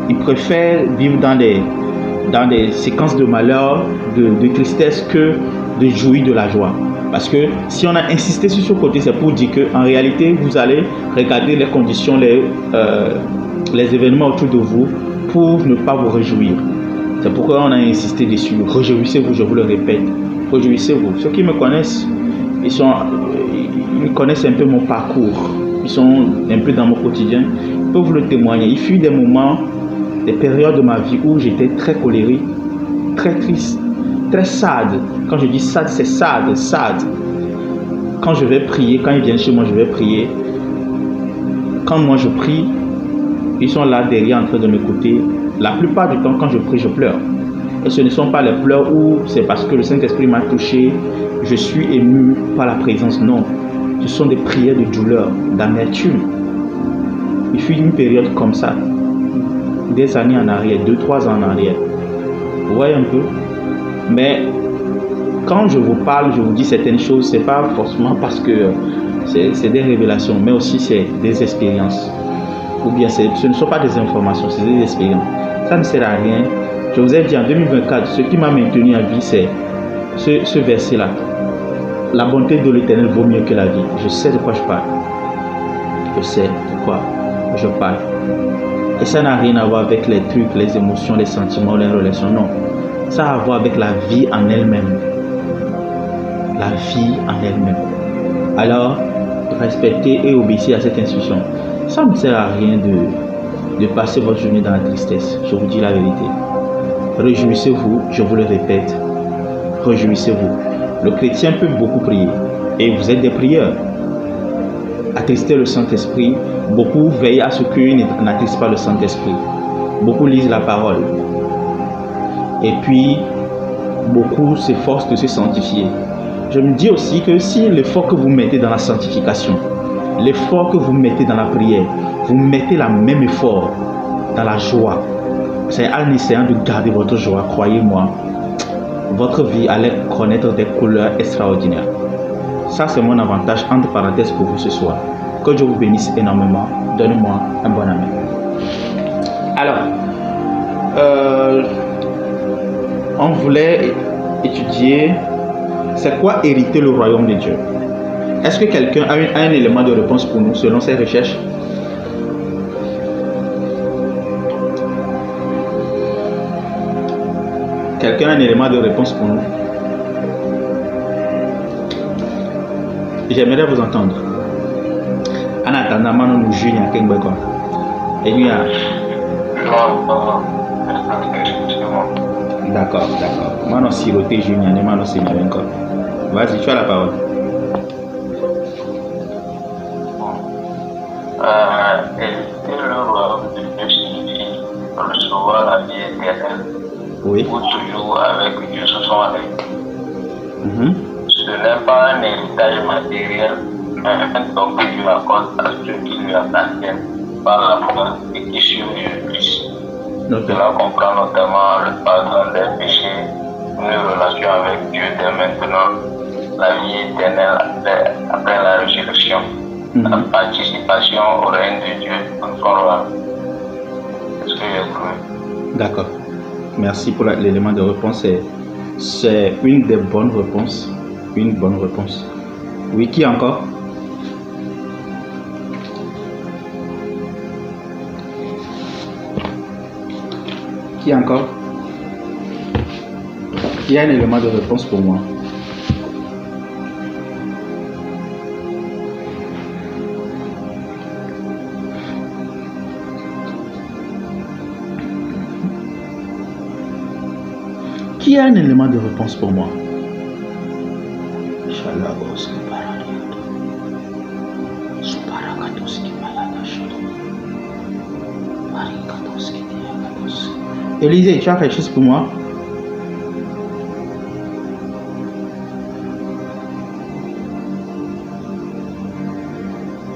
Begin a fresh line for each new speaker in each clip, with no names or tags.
ils préfèrent vivre dans des séquences de malheur, de tristesse, que de jouir de la joie. Parce que si on a insisté sur ce côté, c'est pour dire qu'en réalité, vous allez regarder les conditions, les événements autour de vous pour ne pas vous réjouir. C'est pourquoi on a insisté dessus. Réjouissez-vous, je vous le répète. Réjouissez-vous. Ceux qui me connaissent, ils connaissent un peu mon parcours. Ils sont un peu dans mon quotidien. Ils peuvent vous le témoigner. Il fut des moments, des périodes de ma vie où j'étais très colérique, très triste, très sad. Quand je dis sad, c'est sad. Quand je vais prier, quand ils viennent chez moi, je vais prier. Quand moi je prie, ils sont là derrière en train de m'écouter. La plupart du temps, quand je prie, je pleure. Et ce ne sont pas les pleurs où c'est parce que le Saint-Esprit m'a touché, je suis ému par la présence. Non. Ce sont des prières de douleur, d'amertume. Il fut une période comme ça, des années en arrière, 2-3 ans en arrière. Vous voyez un peu? Mais quand je vous parle, je vous dis certaines choses, c'est pas forcément parce que c'est des révélations, mais aussi c'est des expériences. Ou bien ce ne sont pas des informations, c'est des expériences. Ça ne sert à rien. Je vous ai dit en 2024, ce qui m'a maintenu en vie, c'est ce verset-là. La bonté de l'Éternel vaut mieux que la vie. Je sais de quoi je parle. Je sais de quoi je parle. Et ça n'a rien à voir avec les trucs, les émotions, les sentiments, les relations. Non. Ça a à voir avec la vie en elle-même. La vie en elle-même. Alors, respectez et obéissez à cette instruction. Ça ne sert à rien de passer votre journée dans la tristesse. Je vous dis la vérité. Réjouissez-vous, je vous le répète. Réjouissez-vous. Le chrétien peut beaucoup prier. Et vous êtes des prieurs. Attrister le Saint-Esprit. Beaucoup veillent à ce qu'ils n'attristent pas le Saint-Esprit. Beaucoup lisent la parole. Et puis, beaucoup s'efforcent de se sanctifier. Je me dis aussi que si l'effort que vous mettez dans la sanctification, l'effort que vous mettez dans la prière, vous mettez le même effort dans la joie, c'est en essayant de garder votre joie, croyez-moi, votre vie allait connaître des couleurs extraordinaires. Ça, c'est mon avantage, entre parenthèses, pour vous ce soir. Que Dieu vous bénisse énormément. Donnez-moi un bon amen. Alors, on voulait étudier c'est quoi hériter le royaume de Dieu. Est-ce que quelqu'un a un élément de réponse pour nous selon ses recherches? Quelqu'un a un élément de réponse pour nous? J'aimerais vous entendre. En attendant, nous jugeons à quel quoi. Et nous D'accord. Maintenant, siroté Julien, maintenant c'est encore. Vas-y, tu as la parole.
Le royaume de Dieu signifie recevoir la vie éternelle.
Oui.
Ou toujours avec Dieu, ce sont avec. Ce n'est pas un héritage matériel, mais un don que Dieu accorde à ceux qui lui appartiennent par la foi et qui suivent Jésus-Christ. Cela comprend notamment le pardon des péchés, une relation avec Dieu dès maintenant, la vie éternelle après la résurrection, la participation au règne de Dieu en son roi. Est-ce que j'ai trouvé?
D'accord. Merci pour l'élément de réponse. C'est une des bonnes réponses. Une bonne réponse. Oui, qui encore? Qui encore? Qui a un élément de réponse pour moi? Qui a un élément de réponse pour moi? Élisée, tu as quelque chose pour moi?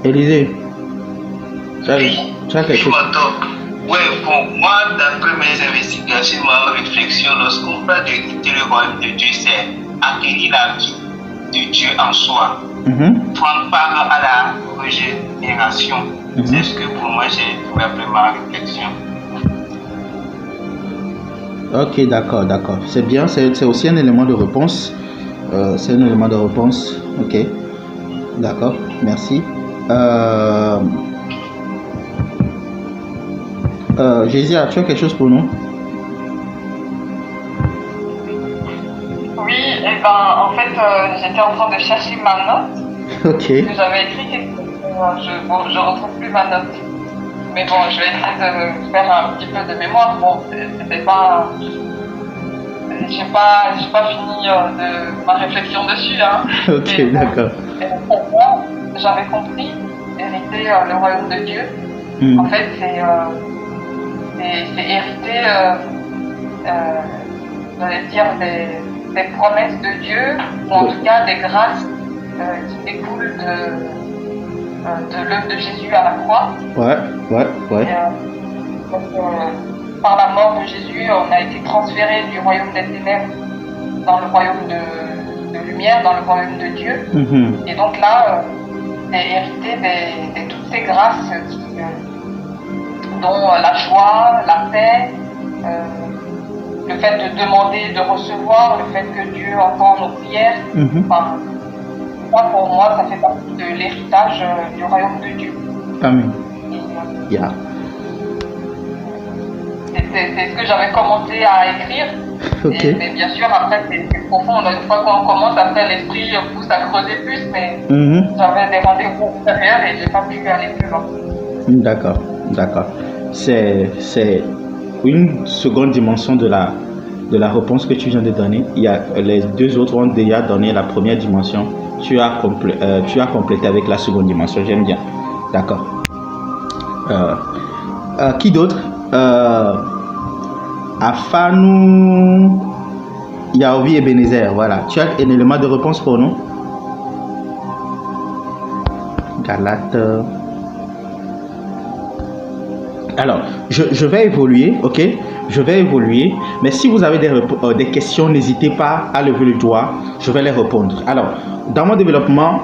Élisée, tu as quelque chose?
Oui, pour moi, d'après mes investigations, ma réflexion, lorsqu'on parle de le royaume de Dieu, c'est acquérir la vie de Dieu en soi. Prendre part à la régénération. C'est ce que pour moi, j'ai trouvé ma réflexion.
Ok, d'accord, d'accord. C'est bien, c'est aussi un élément de réponse. C'est un élément de réponse. Ok, d'accord, merci. Gésia, tu as quelque chose pour nous?
Oui, et ben en fait, j'étais en train de chercher ma note.
Ok.
Que j'avais écrit quelque chose. Je retrouve plus ma note. Mais bon, je vais essayer de faire un petit peu de mémoire. Bon, c'était pas. J'ai pas fini de ma réflexion dessus. Hein.
Ok,
et,
d'accord.
Pour moi, j'avais compris, hériter le royaume de Dieu. En fait, c'est hériter, j'allais dire, des promesses de Dieu, ou en tout cas des grâces qui découlent de l'œuvre de Jésus à la croix.
Ouais.
Par la mort de Jésus, on a été transféré du royaume des ténèbres dans le royaume de lumière, dans le royaume de Dieu. Et donc là, c'est hérité de toutes ces grâces dont la joie, la paix, le fait de demander, de recevoir, le fait que Dieu entend nos prières. Enfin, pour moi, ça fait partie de l'héritage du royaume de Dieu.
Amen.
C'est ce que j'avais commencé à écrire.
Okay.
Mais bien sûr, après, c'est profond. Une fois qu'on commence, après, l'esprit pousse à creuser plus, mais j'avais des rendez-vous extérieurs et j'ai pas pu aller plus loin.
D'accord. C'est une seconde dimension de la réponse que tu viens de donner. Il y a, les deux autres ont déjà donné la première dimension. Tu as complété avec la seconde dimension. J'aime bien. D'accord. Qui d'autre? Afanou Yaovi Ebenezer, voilà. Tu as un élément de réponse pour nous? Galate. Alors, je vais évoluer, ok? Je vais évoluer, mais si vous avez des questions, n'hésitez pas à lever le doigt, je vais les répondre. Alors, dans mon développement,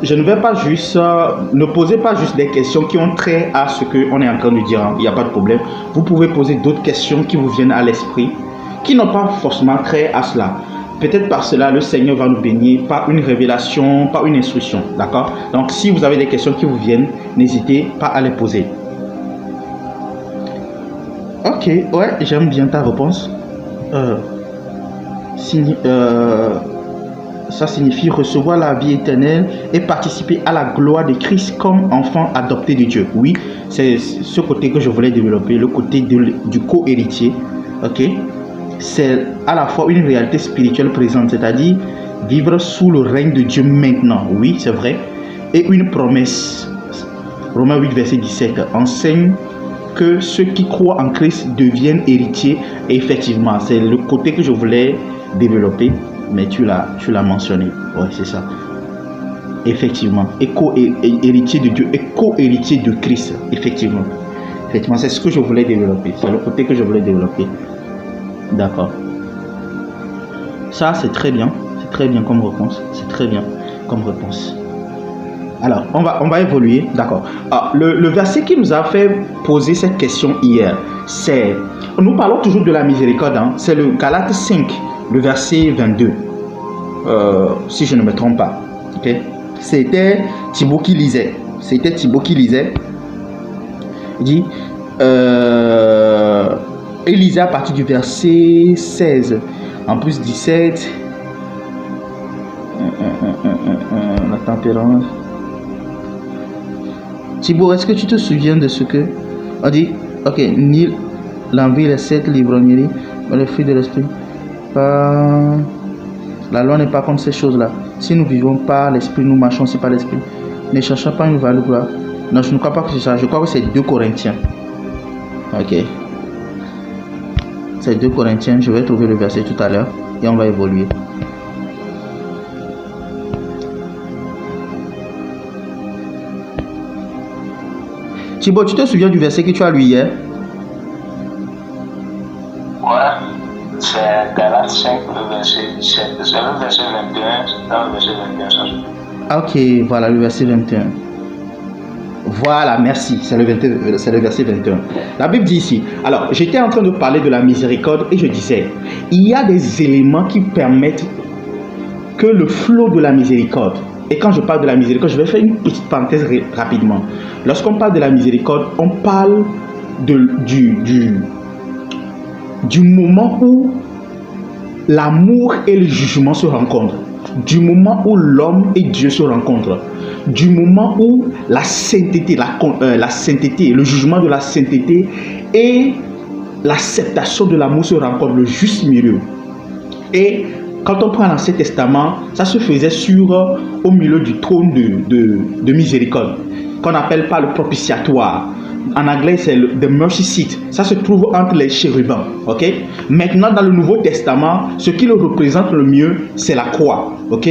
je ne vais pas juste, ne posez pas juste des questions qui ont trait à ce qu'on est en train de dire, hein. Il n'y a pas de problème. Vous pouvez poser d'autres questions qui vous viennent à l'esprit, qui n'ont pas forcément trait à cela. Peut-être par cela, le Seigneur va nous bénir par une révélation, par une instruction, d'accord? Donc, si vous avez des questions qui vous viennent, n'hésitez pas à les poser. Ok, ouais, j'aime bien ta réponse. Ça signifie recevoir la vie éternelle et participer à la gloire de Christ comme enfant adopté de Dieu. Oui, c'est ce côté que je voulais développer, le côté du co-héritier. Ok, c'est à la fois une réalité spirituelle présente, c'est-à-dire vivre sous le règne de Dieu maintenant. Oui, c'est vrai. Et une promesse. Romains 8, verset 17 enseigne que ceux qui croient en Christ deviennent héritiers. Et effectivement, c'est le côté que je voulais développer. Mais tu l'as mentionné. Ouais, c'est ça. Effectivement. Héritier de Dieu et co-héritier de Christ. Effectivement, c'est ce que je voulais développer. C'est le côté que je voulais développer. D'accord. Ça, c'est très bien. C'est très bien comme réponse. C'est très bien comme réponse. Alors, on va évoluer. D'accord. Le verset qui nous a fait poser cette question hier, c'est... Nous parlons toujours de la miséricorde. Hein, c'est le Galates 5. Le verset 22, si je ne me trompe pas. Okay? C'était Thibaut qui lisait. Il dit, il lisait à partir du verset 16. En plus 17, la tempérance. Thibaut, est-ce que tu te souviens de ce que on dit? Ok, ni l'envie, les 7 l'ivrognerie, mais le fruit de l'esprit. La loi n'est pas comme ces choses-là. Si nous vivons par l'esprit, nous marchons aussi par l'esprit. Ne cherchons pas une valeur de gloire. Non, je ne crois pas que c'est ça. Je crois que c'est 2 Corinthiens. Ok. C'est 2 Corinthiens. Je vais trouver le verset tout à l'heure et on va évoluer. Thibaut, tu te souviens du verset que tu as lu hier?
C'est Galates 5, le verset 17. C'est le verset 21. C'est dans le verset 21.
Ah, ok, voilà le verset 21. Voilà, merci. C'est le verset 21. La Bible dit ici. Alors, j'étais en train de parler de la miséricorde et je disais, il y a des éléments qui permettent que le flot de la miséricorde. Et quand je parle de la miséricorde, je vais faire une petite parenthèse rapidement. Lorsqu'on parle de la miséricorde, on parle du moment où l'amour et le jugement se rencontrent, du moment où l'homme et Dieu se rencontrent, du moment où la sainteté, la sainteté, le jugement de la sainteté et l'acceptation de l'amour se rencontrent, le juste milieu. Et quand on prend l'Ancien Testament, ça se faisait au milieu du trône de miséricorde, qu'on appelle pas le propitiatoire. En anglais, c'est the mercy seat. Ça se trouve entre les chérubins. Ok? Maintenant, dans le Nouveau Testament, ce qui le représente le mieux, c'est la croix. Ok?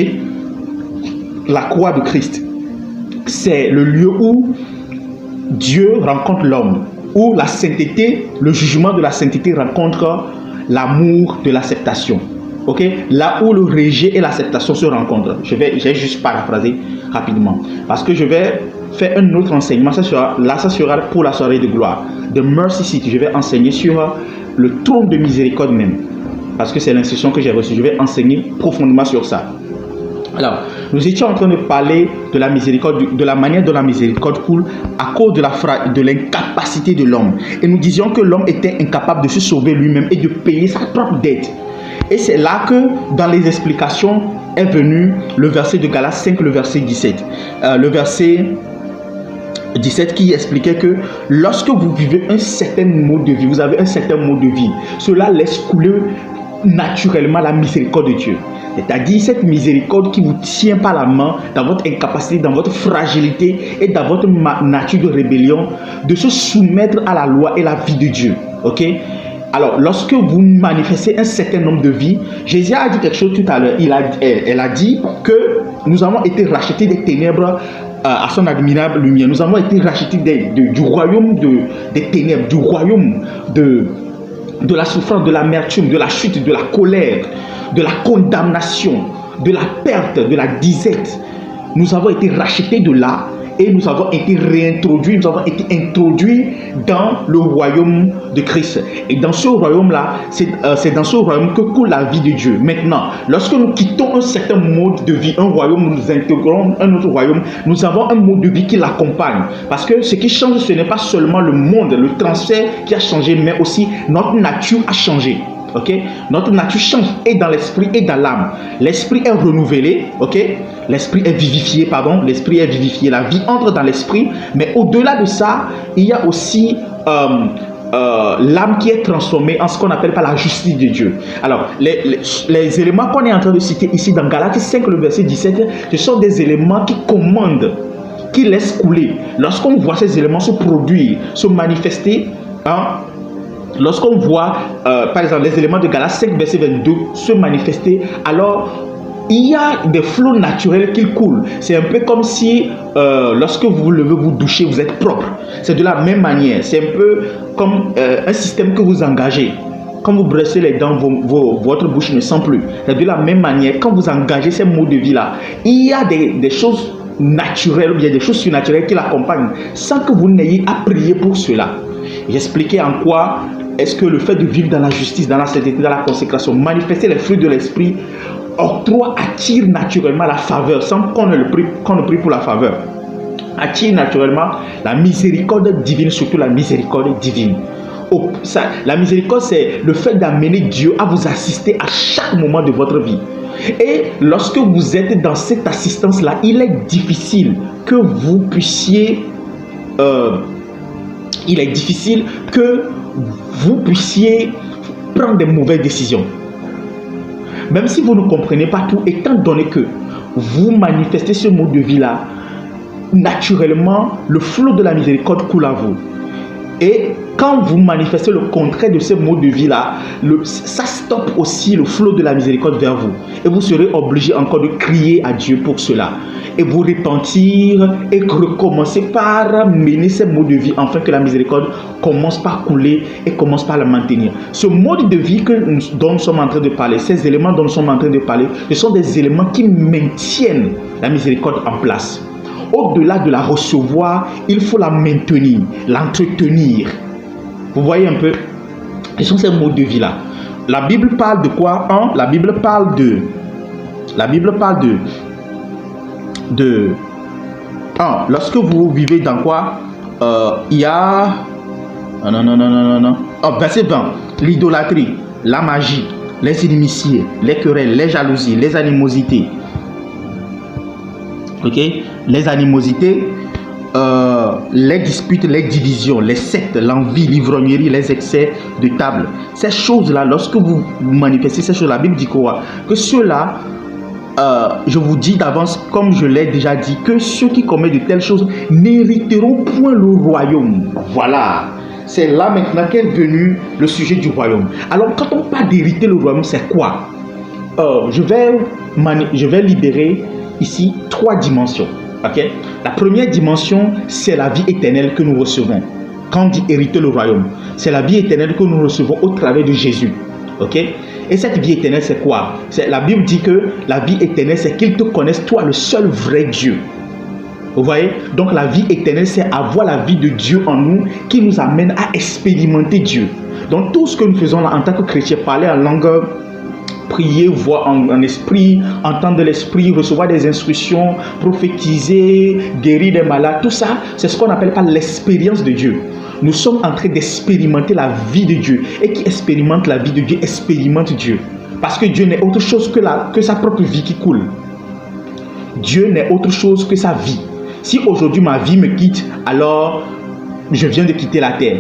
La croix de Christ. C'est le lieu où Dieu rencontre l'homme, où la sainteté, le jugement de la sainteté rencontre l'amour de l'acceptation. Ok? Là où le rejet et l'acceptation se rencontrent. J'ai juste paraphrasé rapidement. Parce que je vais faire un autre enseignement. Ça sera pour la soirée de gloire. The Mercy Seat. Je vais enseigner sur le trône de miséricorde même. Parce que c'est l'instruction que j'ai reçue. Je vais enseigner profondément sur ça. Alors, nous étions en train de parler de la miséricorde, de la manière dont la miséricorde coule à cause de l'incapacité de l'homme. Et nous disions que l'homme était incapable de se sauver lui-même et de payer sa propre dette. Et c'est là que, dans les explications, est venu le verset de Galates 5, le verset 17. Le verset 17 qui expliquait que lorsque vous vivez un certain mode de vie, vous avez un certain mode de vie, cela laisse couler naturellement la miséricorde de Dieu. C'est-à-dire cette miséricorde qui vous tient par la main dans votre incapacité, dans votre fragilité et dans votre nature de rébellion, de se soumettre à la loi et la vie de Dieu. Ok? Alors, lorsque vous manifestez un certain nombre de vies, Jésus a dit quelque chose tout à l'heure. Elle a dit que nous avons été rachetés des ténèbres à son admirable lumière. Nous avons été rachetés du royaume des ténèbres, du royaume de la souffrance, de l'amertume, de la chute, de la colère, de la condamnation, de la perte, de la disette. Nous avons été rachetés de là et nous avons été réintroduits, nous avons été introduits dans le royaume de Christ. Et dans ce royaume-là, c'est dans ce royaume que coule la vie de Dieu. Maintenant, lorsque nous quittons un certain mode de vie, un royaume, nous intégrons un autre royaume, nous avons un mode de vie qui l'accompagne. Parce que ce qui change, ce n'est pas seulement le monde, le transfert qui a changé, mais aussi notre nature a changé. Ok, notre nature change et dans l'esprit et dans l'âme. L'esprit est renouvelé, ok, l'esprit est vivifié, la vie entre dans l'esprit, mais au-delà de ça, il y a aussi l'âme qui est transformée en ce qu'on appelle par la justice de Dieu. Alors, les éléments qu'on est en train de citer ici dans Galates 5, le verset 17, ce sont des éléments qui commandent, qui laissent couler. Lorsqu'on voit ces éléments se produire, se manifester, lorsqu'on voit, par exemple, les éléments de Galates 5, verset 22 se manifester, alors il y a des flots naturels qui coulent. C'est un peu comme si, lorsque vous levez, vous douchez, vous êtes propre. C'est de la même manière. C'est un peu comme un système que vous engagez. Quand vous brossez les dents, votre bouche ne sent plus. C'est de la même manière, quand vous engagez ces modes de vie-là, il y a des choses naturelles, il y a des choses surnaturelles qui l'accompagnent, sans que vous n'ayez à prier pour cela. J'expliquais en quoi est-ce que le fait de vivre dans la justice, dans la sainteté, dans la consécration, manifester les fruits de l'esprit, attire naturellement la faveur, sans qu'on ne prie pour la faveur. Attire naturellement la miséricorde divine, surtout la miséricorde divine. La miséricorde, c'est le fait d'amener Dieu à vous assister à chaque moment de votre vie. Et lorsque vous êtes dans cette assistance-là, il est difficile que vous puissiez prendre des mauvaises décisions. Même si vous ne comprenez pas tout, étant donné que vous manifestez ce mode de vie-là, naturellement, le flot de la miséricorde coule à vous. Et quand vous manifestez le contraire de ce mode de vie-là, ça stoppe aussi le flot de la miséricorde vers vous. Et vous serez obligé encore de crier à Dieu pour cela. Et vous repentir et recommencer par mener ce mode de vie afin que la miséricorde commence par couler et commence par la maintenir. Ce mode de vie dont nous sommes en train de parler, ces éléments dont nous sommes en train de parler, ce sont des éléments qui maintiennent la miséricorde en place. au-delà de la recevoir, il faut la maintenir, l'entretenir. Vous voyez un peu? Quels sont ces mots de vie-là? La Bible parle de quoi? La Bible parle de lorsque vous vivez dans quoi? Il y a verset 20, l'idolâtrie, la magie, les inimitiés, les querelles, les jalousies, les animosités. Ok? Les animosités, les disputes, les divisions, les sectes, l'envie, l'ivrognerie, les excès de table. Ces choses-là, lorsque vous manifestez ces choses, la Bible dit quoi? Que ceux-là, je vous dis d'avance, comme je l'ai déjà dit, que ceux qui commettent de telles choses n'hériteront point le royaume. Voilà. C'est là maintenant qu'est venu le sujet du royaume. Alors, quand on parle d'hériter le royaume, c'est quoi? Je vais libérer ici 3 dimensions. Okay? La première dimension, c'est la vie éternelle que nous recevons. Quand on dit hériter le royaume, c'est la vie éternelle que nous recevons au travers de Jésus. Okay? Et cette vie éternelle, c'est quoi? La Bible dit que la vie éternelle, c'est qu'ils te connaissent, toi, le seul vrai Dieu. Vous voyez? Donc la vie éternelle, c'est avoir la vie de Dieu en nous qui nous amène à expérimenter Dieu. Donc tout ce que nous faisons là en tant que chrétiens, parler en langue, prier, voir en esprit, entendre l'esprit, recevoir des instructions, prophétiser, guérir des malades, tout ça, c'est ce qu'on appelle par l'expérience de Dieu. Nous sommes en train d'expérimenter la vie de Dieu. Et qui expérimente la vie de Dieu, expérimente Dieu. Parce que Dieu n'est autre chose que sa propre vie qui coule. Dieu n'est autre chose que sa vie. Si aujourd'hui ma vie me quitte, alors je viens de quitter la terre.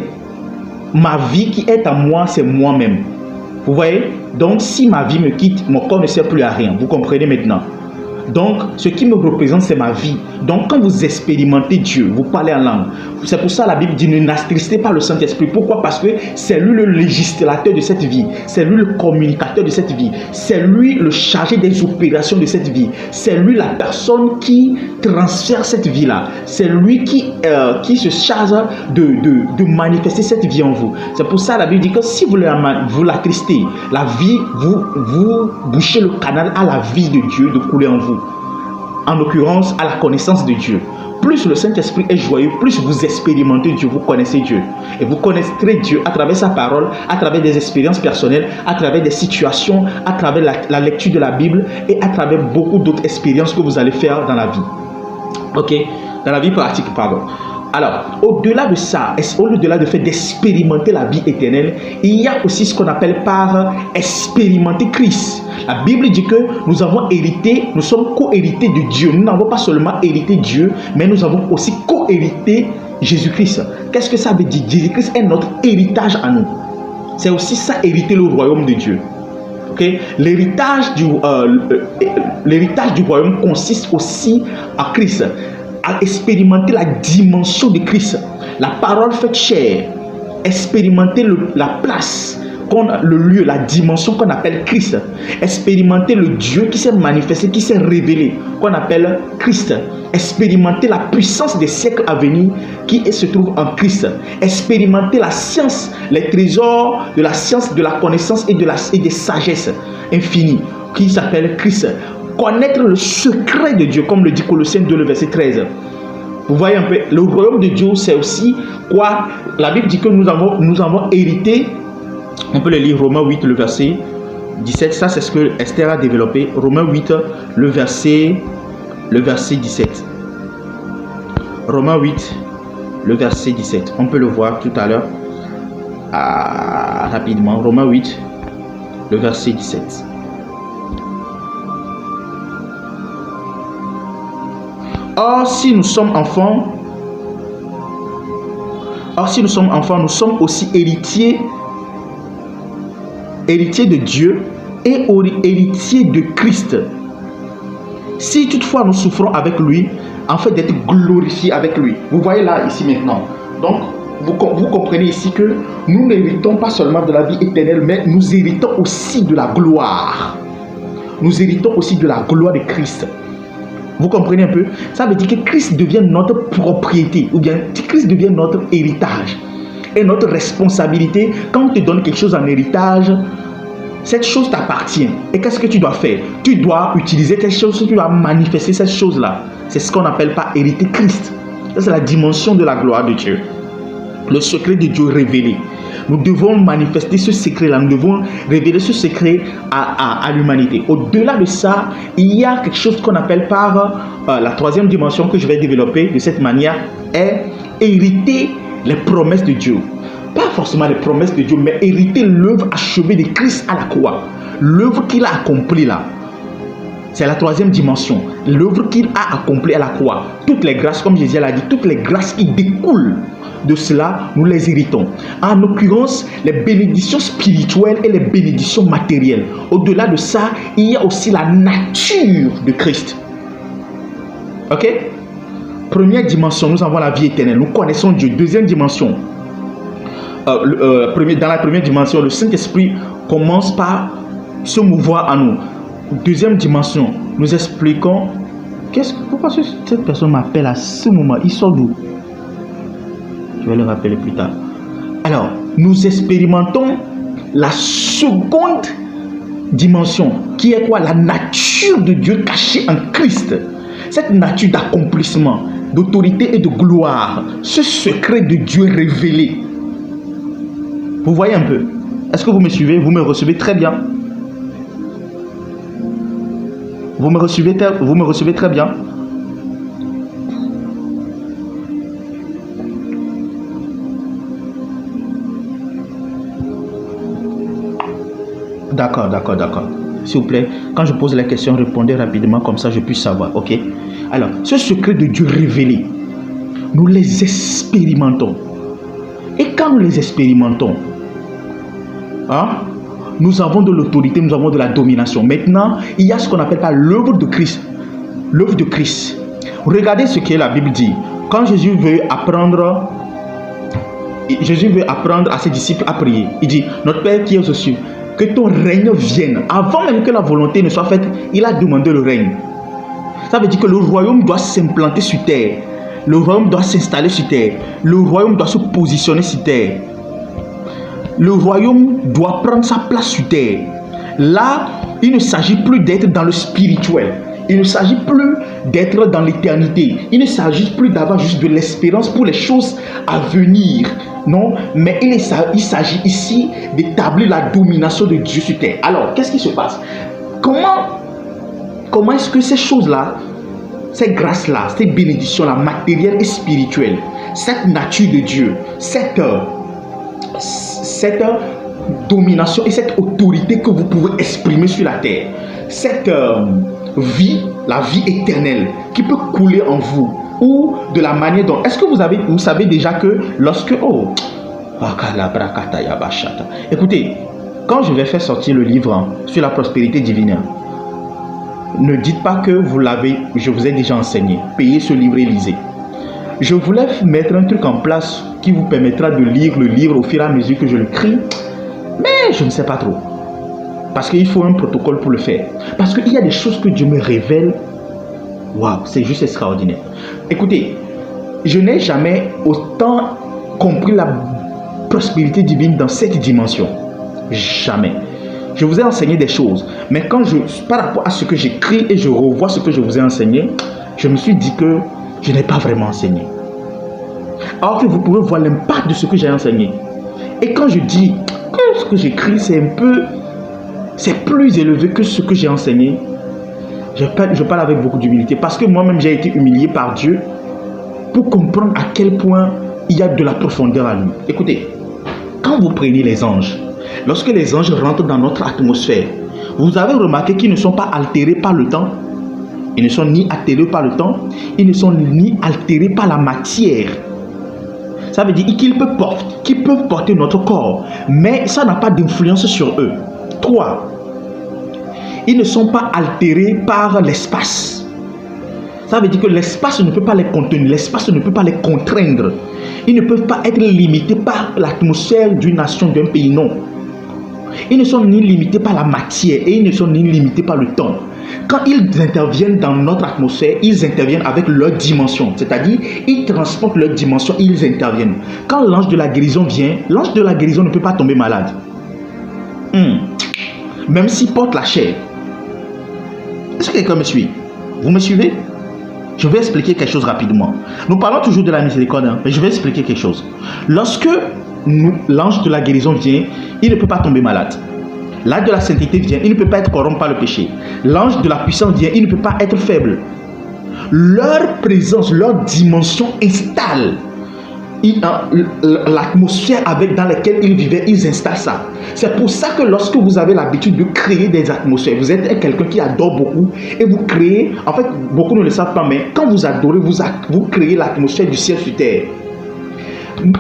Ma vie qui est en moi, c'est moi-même. Vous voyez? Donc si ma vie me quitte, mon corps ne sert plus à rien. Vous comprenez maintenant? Donc, ce qui me représente, c'est ma vie. Donc, quand vous expérimentez Dieu, vous parlez en langue. C'est pour ça que la Bible dit, ne n'attristez pas le Saint-Esprit. Pourquoi? Parce que c'est lui le législateur de cette vie. C'est lui le communicateur de cette vie. C'est lui le chargé des opérations de cette vie. C'est lui la personne qui transfère cette vie-là. C'est lui qui se charge de manifester cette vie en vous. C'est pour ça que la Bible dit que si vous l'attristez, la vie, vous bouchez le canal à la vie de Dieu de couler en vous. En l'occurrence, à la connaissance de Dieu. Plus le Saint-Esprit est joyeux, plus vous expérimentez Dieu, vous connaissez Dieu. Et vous connaîtrez Dieu à travers sa parole, à travers des expériences personnelles, à travers des situations, à travers la lecture de la Bible et à travers beaucoup d'autres expériences que vous allez faire dans la vie. Ok? Dans la vie pratique, pardon. Alors, au-delà de ça, au-delà du fait d'expérimenter la vie éternelle, il y a aussi ce qu'on appelle par expérimenter Christ. La Bible dit que nous avons hérité, nous sommes co-hérités de Dieu. Nous n'avons pas seulement hérité Dieu, mais nous avons aussi co-hérité Jésus-Christ. Qu'est-ce que ça veut dire? Jésus-Christ est notre héritage à nous. C'est aussi ça, hériter le royaume de Dieu. Okay? L'héritage du royaume consiste aussi à Christ, à expérimenter la dimension de Christ, la parole faite chair, expérimenter la place, le lieu, la dimension qu'on appelle Christ, expérimenter le Dieu qui s'est manifesté, qui s'est révélé, qu'on appelle Christ, expérimenter la puissance des siècles à venir qui se trouve en Christ, expérimenter la science, les trésors de la science, de la connaissance et des sagesses infinies qui s'appelle Christ. Connaître le secret de Dieu, comme le dit Colossiens 2, le verset 13. Vous voyez un peu, le royaume de Dieu, c'est aussi quoi? La Bible dit que nous avons hérité. On peut le lire, Romains 8, le verset 17. Ça, c'est ce que Esther a développé. Romains 8, le verset 17. Romains 8, le verset 17. On peut le voir tout à l'heure. Rapidement. Romains 8, le verset 17. Or, si nous sommes enfants, nous sommes aussi héritiers de Dieu et héritiers de Christ. Si toutefois nous souffrons avec lui, en fait d'être glorifiés avec lui. Vous voyez là, ici maintenant. Donc, vous comprenez ici que nous n'héritons pas seulement de la vie éternelle, mais nous héritons aussi de la gloire. Nous héritons aussi de la gloire de Christ. Vous comprenez un peu? Ça veut dire que Christ devient notre propriété, ou bien Christ devient notre héritage. Et notre responsabilité, quand on te donne quelque chose en héritage, cette chose t'appartient. Et qu'est-ce que tu dois faire? Tu dois utiliser cette chose, tu dois manifester cette chose-là. C'est ce qu'on appelle pas hériter Christ. Ça, c'est la dimension de la gloire de Dieu. Le secret de Dieu révélé. Nous devons manifester ce secret-là. Nous devons révéler ce secret à l'humanité. Au-delà de ça, il y a quelque chose qu'on appelle par la troisième dimension que je vais développer de cette manière est hériter les promesses de Dieu. Pas forcément les promesses de Dieu, mais hériter l'œuvre achevée de Christ à la croix. L'œuvre qu'il a accomplie là. C'est la troisième dimension. L'œuvre qu'il a accomplie à la croix. Toutes les grâces, comme Jésus l'a dit, toutes les grâces qui découlent de cela, nous les héritons. En l'occurrence, les bénédictions spirituelles et les bénédictions matérielles. Au-delà de ça, il y a aussi la nature de Christ. Ok? Première dimension, nous avons la vie éternelle. Nous connaissons Dieu. Deuxième dimension. Dans la première dimension, le Saint-Esprit commence par se mouvoir en nous. Deuxième dimension, nous expliquons pourquoi cette personne m'appelle à ce moment. Il sort d'où? Je vais le rappeler plus tard. Alors, nous expérimentons la seconde dimension, qui est quoi? La nature de Dieu cachée en Christ. Cette nature d'accomplissement, d'autorité et de gloire. Ce secret de Dieu révélé. Vous voyez un peu? Est-ce que vous me suivez? Vous me recevez très bien? Vous me recevez très bien? D'accord. S'il vous plaît, quand je pose la question, répondez rapidement, comme ça je puisse savoir, ok? Alors, ce secret de Dieu révélé, nous les expérimentons. Et quand nous les expérimentons, nous avons de l'autorité, nous avons de la domination. Maintenant, il y a ce qu'on appelle pas l'œuvre de Christ. L'œuvre de Christ. Regardez ce que la Bible dit. Quand Jésus veut apprendre à ses disciples à prier, il dit, notre Père qui es aux cieux, que ton règne vienne. Avant même que la volonté ne soit faite, il a demandé le règne. Ça veut dire que le royaume doit s'implanter sur terre. Le royaume doit s'installer sur terre. Le royaume doit se positionner sur terre. Le royaume doit prendre sa place sur terre. Là, il ne s'agit plus d'être dans le spirituel. Il ne s'agit plus d'être dans l'éternité. Il ne s'agit plus d'avoir juste de l'espérance pour les choses à venir. Non, mais il s'agit ici d'établir la domination de Dieu sur terre. Alors, qu'est-ce qui se passe? Comment est-ce que ces choses-là, ces grâces-là, ces bénédictions-là, matérielles et spirituelles, cette nature de Dieu, cette domination et cette autorité que vous pouvez exprimer sur la terre, cette vie, la vie éternelle qui peut couler en vous, ou de la manière dont... Est-ce que vous savez déjà que lorsque... Écoutez, quand je vais faire sortir le livre sur la prospérité divine, ne dites pas que je vous ai déjà enseigné. Payez ce livre et lisez. Je voulais mettre un truc en place qui vous permettra de lire le livre au fur et à mesure que je l'écris, mais je ne sais pas trop. Parce qu'il faut un protocole pour le faire. Parce qu'il y a des choses que Dieu me révèle. Waouh, c'est juste extraordinaire. Écoutez, je n'ai jamais autant compris la prospérité divine dans cette dimension. Jamais. Je vous ai enseigné des choses, mais par rapport à ce que j'écris et je revois ce que je vous ai enseigné, je me suis dit que je n'ai pas vraiment enseigné. Alors que vous pouvez voir l'impact de ce que j'ai enseigné. Et quand je dis que ce que j'écris, c'est plus élevé que ce que j'ai enseigné, je parle avec beaucoup d'humilité, parce que moi-même j'ai été humilié par Dieu pour comprendre à quel point il y a de la profondeur à lui. Écoutez, quand vous prenez les anges, lorsque les anges rentrent dans notre atmosphère, vous avez remarqué qu'ils ne sont pas altérés par le temps. Ils ne sont ni altérés par le temps, ils ne sont ni altérés par la matière. Ça veut dire qu'ils peuvent porter notre corps, mais ça n'a pas d'influence sur eux. 3. Ils ne sont pas altérés par l'espace. Ça veut dire que l'espace ne peut pas les contenir, l'espace ne peut pas les contraindre. Ils ne peuvent pas être limités par l'atmosphère d'une nation, d'un pays, non. Ils ne sont ni limités par la matière et ils ne sont ni limités par le temps. Quand ils interviennent dans notre atmosphère, ils interviennent avec leur dimension. C'est-à-dire, ils transportent leur dimension, ils interviennent. Quand l'ange de la guérison vient, l'ange de la guérison ne peut pas tomber malade. même s'il porte la chair. Est-ce que quelqu'un me suit? Vous me suivez? Je vais expliquer quelque chose rapidement. Nous parlons toujours de la miséricorde, hein, mais je vais expliquer quelque chose. Lorsque l'ange de la guérison vient, il ne peut pas tomber malade. L'ange de la sainteté vient, il ne peut pas être corrompu par le péché. L'ange de la puissance vient, il ne peut pas être faible. Leur présence, leur dimension installe l'atmosphère dans laquelle ils vivaient, ils installent ça. C'est pour ça que lorsque vous avez l'habitude de créer des atmosphères, vous êtes quelqu'un qui adore beaucoup et vous créez, en fait, beaucoup ne le savent pas, mais quand vous adorez, vous créez l'atmosphère du ciel sur terre.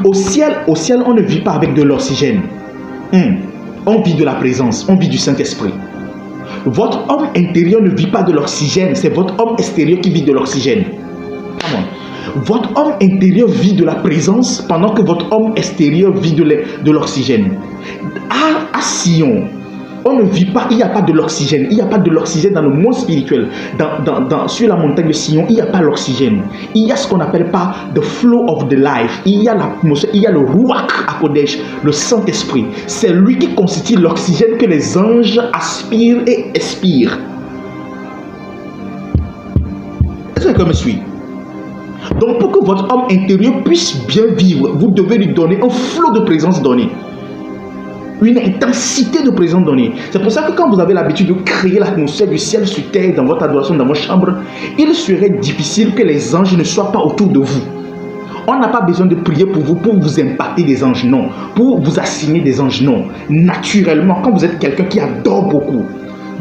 Au ciel, on ne vit pas avec de l'oxygène. On vit de la présence, on vit du Saint-Esprit. Votre homme intérieur ne vit pas de l'oxygène, c'est votre homme extérieur qui vit de l'oxygène. Votre homme intérieur vit de la présence pendant que votre homme extérieur vit de l'oxygène. À Sion, on ne vit pas, il n'y a pas de l'oxygène. Il n'y a pas de l'oxygène dans le monde spirituel. Sur la montagne de Sion, il n'y a pas l'oxygène. Il y a ce qu'on n'appelle pas the flow of the life. Il y a l'atmosphère, il y a le Ruach HaKodesh, le Saint-Esprit. C'est lui qui constitue l'oxygène que les anges aspirent et expirent. Est-ce que quelqu'un me suit? Donc pour que votre homme intérieur puisse bien vivre, vous devez lui donner un flot de présence donnée. Une intensité de présence donnée. C'est pour ça que quand vous avez l'habitude de créer l'atmosphère du ciel sur terre dans votre adoration, dans votre chambre, il serait difficile que les anges ne soient pas autour de vous. On n'a pas besoin de prier pour vous impacter des anges, non. Pour vous assigner des anges, non. Naturellement, quand vous êtes quelqu'un qui adore beaucoup,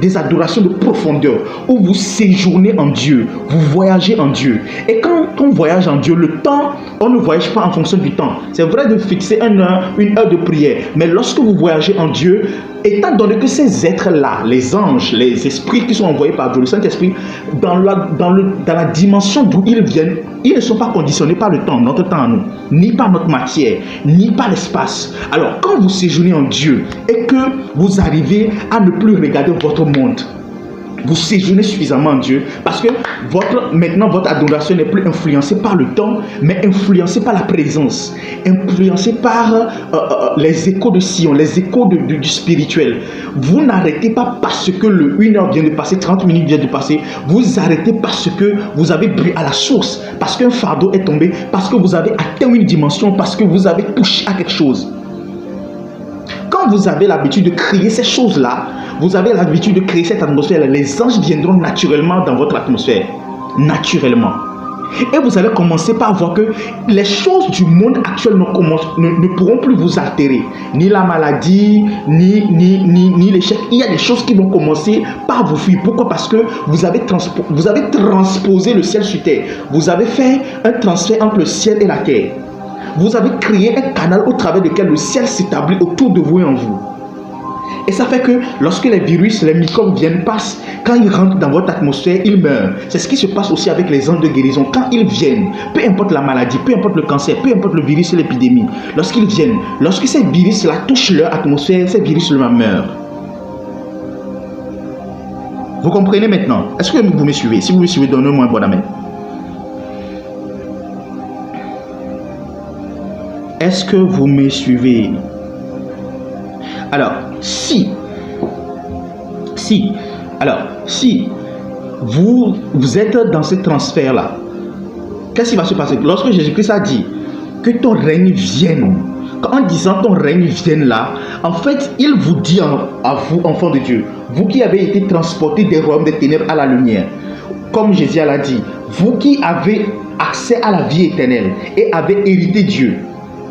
des adorations de profondeur, où vous séjournez en Dieu, vous voyagez en Dieu. Et quand on voyage en Dieu, le temps, on ne voyage pas en fonction du temps. C'est vrai de fixer une heure de prière, mais lorsque vous voyagez en Dieu, étant donné que ces êtres-là, les anges, les esprits qui sont envoyés par Dieu, le Saint-Esprit, dans la dimension d'où ils viennent, ils ne sont pas conditionnés par le temps, notre temps à nous, ni par notre matière, ni par l'espace. Alors, quand vous séjournez en Dieu et que vous arrivez à ne plus regarder votre monde, vous séjournez suffisamment en Dieu parce que maintenant votre adoration n'est plus influencée par le temps, mais influencée par la présence, influencée par les échos de Sion, les échos du spirituel. Vous n'arrêtez pas parce que le 1 heure vient de passer, 30 minutes vient de passer. Vous arrêtez parce que vous avez bu à la source, parce qu'un fardeau est tombé, parce que vous avez atteint une dimension, parce que vous avez touché à quelque chose. Quand vous avez l'habitude de créer ces choses-là, vous avez l'habitude de créer cette atmosphère, les anges viendront naturellement dans votre atmosphère. Naturellement. Et vous allez commencer par voir que les choses du monde actuel ne pourront plus vous altérer. Ni la maladie, ni l'échec. Il y a des choses qui vont commencer par vous fuir. Pourquoi? Parce que vous avez transposé le ciel sur terre. Vous avez fait un transfert entre le ciel et la terre. Vous avez créé un canal au travers duquel le ciel s'établit autour de vous et en vous. Et ça fait que lorsque les virus, les microbes passent, quand ils rentrent dans votre atmosphère, ils meurent. C'est ce qui se passe aussi avec les anges de guérison. Quand ils viennent, peu importe la maladie, peu importe le cancer, peu importe le virus et l'épidémie, lorsqu'ils viennent, lorsque ces virus-là touchent leur atmosphère, ces virus-là meurent. Vous comprenez maintenant? Est-ce que vous me suivez? Si vous me suivez, donnez-moi un bon amen. Est-ce que vous me suivez? Alors, si vous êtes dans ce transfert-là, qu'est-ce qui va se passer? Lorsque Jésus-Christ a dit que ton règne vienne, en disant ton règne vienne là, en fait, il vous dit à vous, enfants de Dieu, vous qui avez été transportés des royaumes des ténèbres à la lumière, comme Jésus l'a dit, vous qui avez accès à la vie éternelle et avez hérité Dieu.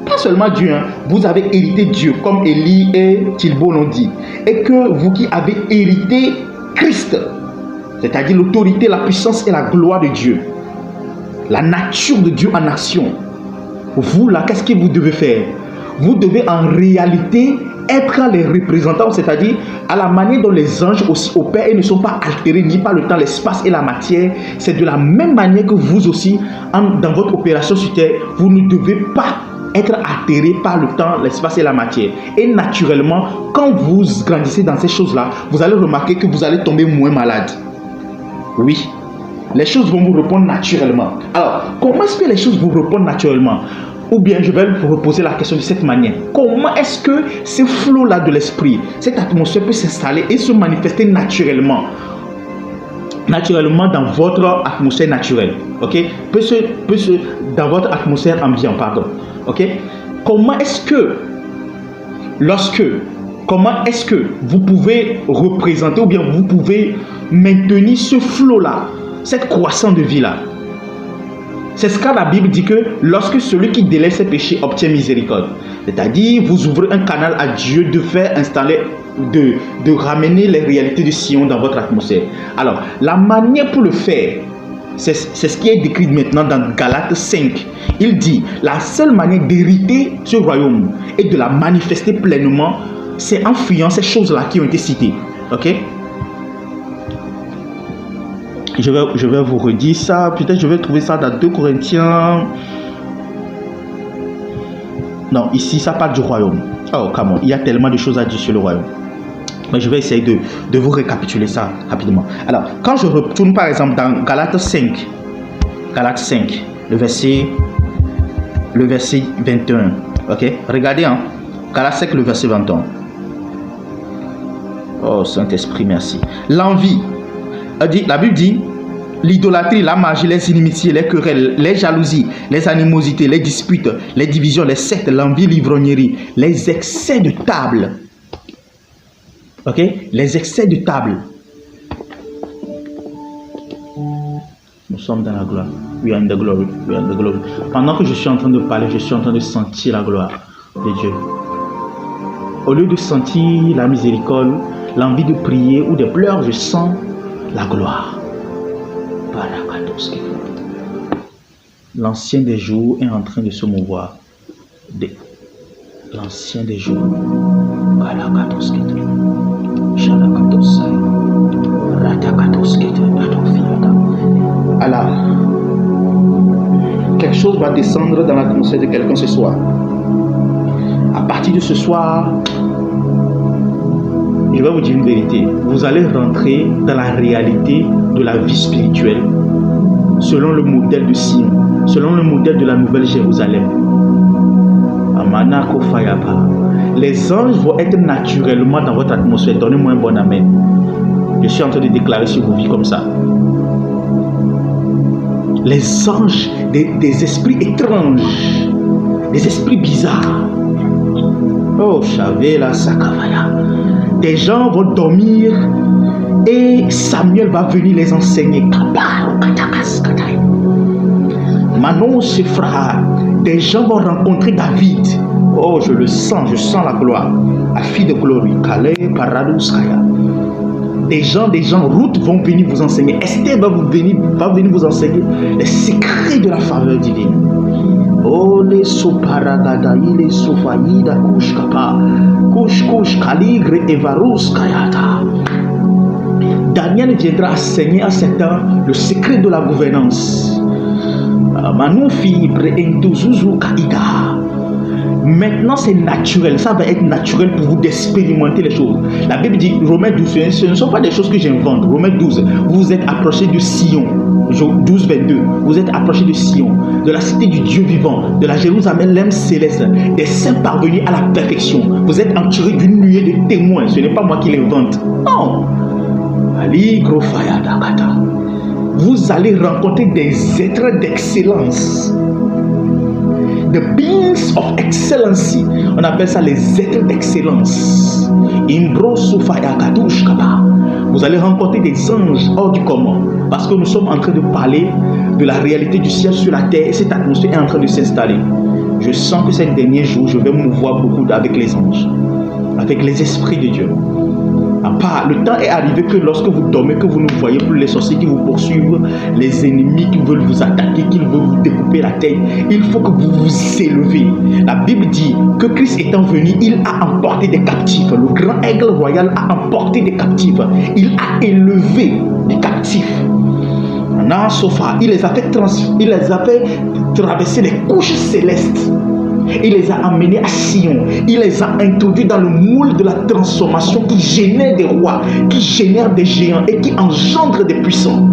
Pas seulement Dieu, hein, vous avez hérité Dieu, comme Élie et Tilbo l'ont dit. Et que vous qui avez hérité Christ, c'est-à-dire l'autorité, la puissance et la gloire de Dieu, la nature de Dieu en action, vous là, qu'est-ce que vous devez faire? Vous devez en réalité être les représentants, c'est-à-dire à la manière dont les anges aussi opèrent et ne sont pas altérés ni par le temps, l'espace et la matière. C'est de la même manière que vous aussi, dans votre opération sur terre, vous ne devez pas être altéré par le temps, l'espace et la matière. Et naturellement, quand vous grandissez dans ces choses-là, vous allez remarquer que vous allez tomber moins malade. Oui, les choses vont vous répondre naturellement. Alors, comment est-ce que les choses vous répondent naturellement? Ou bien je vais vous reposer la question de cette manière. Comment est-ce que ce flot-là de l'esprit, cette atmosphère peut s'installer et se manifester naturellement dans votre atmosphère naturelle, ok? Dans votre atmosphère ambiante, pardon, ok? Comment est-ce que vous pouvez représenter ou bien vous pouvez maintenir ce flot-là, cette croissance de vie-là? C'est ce que la Bible dit, que lorsque celui qui délaisse ses péchés obtient miséricorde. C'est-à-dire, vous ouvrez un canal à Dieu de faire installer, de ramener les réalités de Sion dans votre atmosphère. Alors, la manière pour le faire, c'est ce qui est décrit maintenant dans Galates 5. Il dit, la seule manière d'hériter ce royaume et de la manifester pleinement, c'est en fuyant ces choses-là qui ont été citées. Ok? Je vais vous redire ça. Peut-être je vais trouver ça dans 2 Corinthiens. Non, ici, ça parle du royaume. Oh, come on. Il y a tellement de choses à dire sur le royaume. Mais je vais essayer de vous récapituler ça rapidement. Alors, quand je retourne par exemple dans Galates 5, le verset 21. Ok? Regardez, hein. Galates 5, le verset 21. Oh, Saint-Esprit, merci. L'envie. La Bible dit, l'idolâtrie, la magie, les inimitiés, les querelles, les jalousies, les animosités, les disputes, les divisions, les sectes, l'envie, l'ivrognerie, les excès de table. Ok? Les excès de table. Nous sommes dans la gloire. We are in the glory. We are in the glory. Pendant que je suis en train de parler, je suis en train de sentir la gloire de Dieu. Au lieu de sentir la miséricorde, l'envie de prier ou de pleurs, je sens la gloire. L'ancien des jours est en train de se mouvoir. L'ancien des jours. Alors, quelque chose va descendre dans l'atmosphère de quelqu'un ce soir. À partir de ce soir, je vais vous dire une vérité. Vous allez rentrer dans la réalité de la vie spirituelle selon le modèle de Sion, selon le modèle de la Nouvelle Jérusalem. Amanako Fayaba. Les anges vont être naturellement dans votre atmosphère. Donnez-moi un bon amen. Je suis en train de déclarer sur vos vies comme ça. Les anges, des esprits étranges, des esprits bizarres. Oh, Shavela Sakavaya. Des gens vont dormir et Samuel va venir les enseigner. Manon se fera. Des gens vont rencontrer David. Oh, je le sens, je sens la gloire. La fille de gloire. Calais, Paradouskaya. Des gens, routes vont venir vous enseigner. Esther va venir vous enseigner les secrets de la faveur divine. Oh, les soparagada, les sofaïda, kushkapa, kush, kaligre, evarus, kayata. Daniel viendra enseigner à certains le secret de la gouvernance. Manoufi, preentuzuzu, kaida. Maintenant, c'est naturel. Ça va être naturel pour vous d'expérimenter les choses. La Bible dit, Romains 12, ce ne sont pas des choses que j'invente. Romains 12, vous vous êtes approchés de Sion. 12, 22, vous êtes approchés de Sion, de la cité du Dieu vivant, de la Jérusalem céleste, des saints parvenus à la perfection. Vous êtes entourés d'une nuée de témoins. Ce n'est pas moi qui l'invente. Non. Vous allez rencontrer des êtres d'excellence. The beings of excellency. On appelle ça les êtres d'excellence. Vous allez rencontrer des anges hors du commun. Parce que nous sommes en train de parler de la réalité du ciel sur la terre. Et cette atmosphère est en train de s'installer. Je sens que ces derniers jours, je vais me voir beaucoup avec les anges. Avec les esprits de Dieu. Le temps est arrivé que lorsque vous dormez, que vous ne voyez plus les sorciers qui vous poursuivent, les ennemis qui veulent vous attaquer, qui veulent vous découper la tête, il faut que vous vous élevez. La Bible dit que Christ étant venu, il a emporté des captifs. Le grand aigle royal a emporté des captifs. Il a élevé des captifs. Il les a fait traverser les couches célestes. Il les a amenés à Sion. Il les a introduits dans le moule de la transformation qui génère des rois, qui génère des géants et qui engendre des puissants.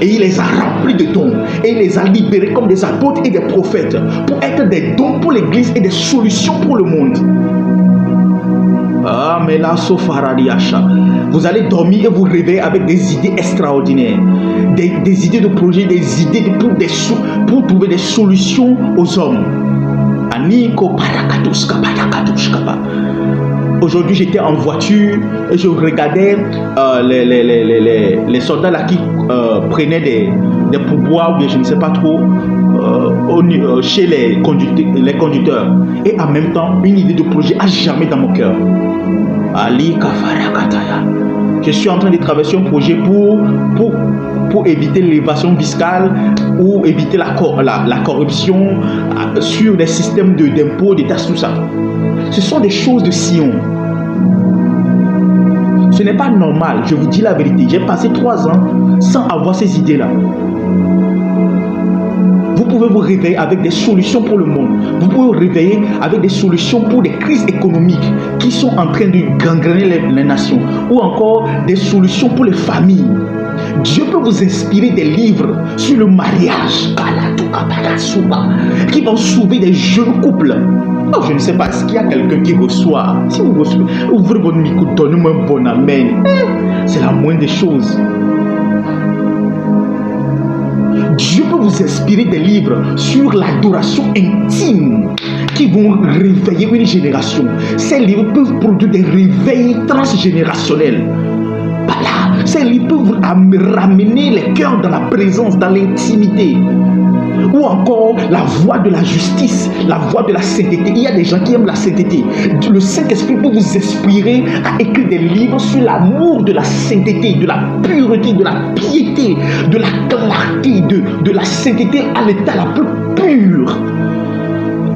Et il les a remplis de dons. Et il les a libérés comme des apôtres et des prophètes pour être des dons pour l'église et des solutions pour le monde. Ah, mais là, vous allez dormir et vous réveiller avec des idées extraordinaires, des idées de projet, des idées pour trouver des solutions aux hommes. Aujourd'hui, j'étais en voiture et je regardais les soldats là qui prenaient des pourboires, ou bien je ne sais pas trop, chez les conducteurs. Et en même temps, une idée de projet a germé dans mon cœur. Ali Kafarakataya. Je suis en train de traverser un projet pour éviter l'évasion fiscale ou éviter la corruption sur les systèmes d'impôts, de taxes, tout ça. Ce sont des choses de Sion. Ce n'est pas normal, je vous dis la vérité. J'ai passé 3 ans sans avoir ces idées-là. Vous pouvez vous réveiller avec des solutions pour le monde. Vous pouvez vous réveiller avec des solutions pour des crises économiques qui sont en train de gangréner les nations. Ou encore des solutions pour les familles. Dieu peut vous inspirer des livres sur le mariage qui vont sauver des jeunes couples. Oh, je ne sais pas, est-ce qu'il y a quelqu'un qui reçoit? Si vous recevez, ouvrez votre micro, donnez-moi un bon amen. C'est la moindre des choses. Dieu peut vous inspirer des livres sur l'adoration intime qui vont réveiller une génération. Ces livres peuvent produire des réveils transgénérationnels. Voilà, ces livres peuvent ramener les cœurs dans la présence, dans l'intimité. Ou encore la voie de la justice, la voie de la sainteté. Il y a des gens qui aiment la sainteté. Le Saint-Esprit peut vous inspirer à écrire des livres sur l'amour de la sainteté, de la pureté, de la piété, de la clarté, de la sainteté à l'état la plus pur.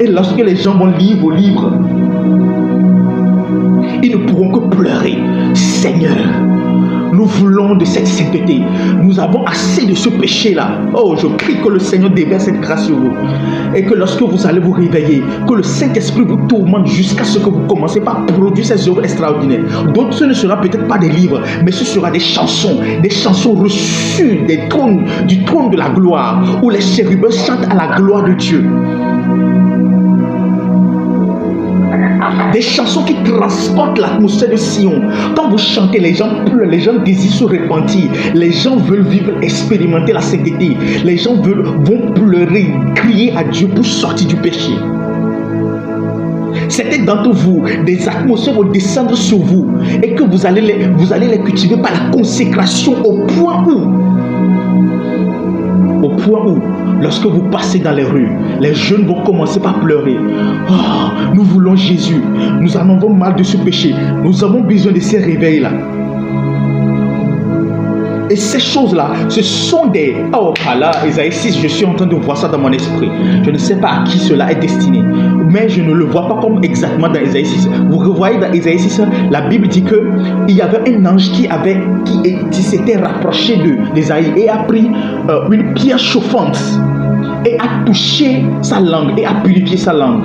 Et lorsque les gens vont lire vos livres, ils ne pourront que pleurer. Seigneur, nous voulons de cette sainteté. Nous avons assez de ce péché-là. Oh, je prie que le Seigneur déverse cette grâce sur vous. Et que lorsque vous allez vous réveiller, que le Saint-Esprit vous tourmente jusqu'à ce que vous commencez par produire ces œuvres extraordinaires. Donc ce ne sera peut-être pas des livres, mais ce sera des chansons reçues du trône de la gloire, où les chérubins chantent à la gloire de Dieu. Des chansons qui transportent l'atmosphère de Sion. Quand vous chantez, les gens pleurent, les gens désirent se repentir, les gens veulent vivre, expérimenter la sainteté, les gens vont pleurer, crier à Dieu pour sortir du péché. Certains d'entre vous, des atmosphères vont descendre sur vous et que vous allez les cultiver par la consécration au point où, lorsque vous passez dans les rues, les jeunes vont commencer par pleurer. Oh, nous voulons Jésus. Nous en avons mal de ce péché. Nous avons besoin de ces réveils-là. Et ces choses-là, ce sont des... Oh, là, Isaïe 6, je suis en train de voir ça dans mon esprit. Je ne sais pas à qui cela est destiné. Mais je ne le vois pas comme exactement dans Isaïe 6. Vous revoyez dans Isaïe 6, la Bible dit qu'il y avait un ange qui s'était rapproché d'Isaïe et a pris une pierre chauffante et a touché sa langue et a purifié sa langue.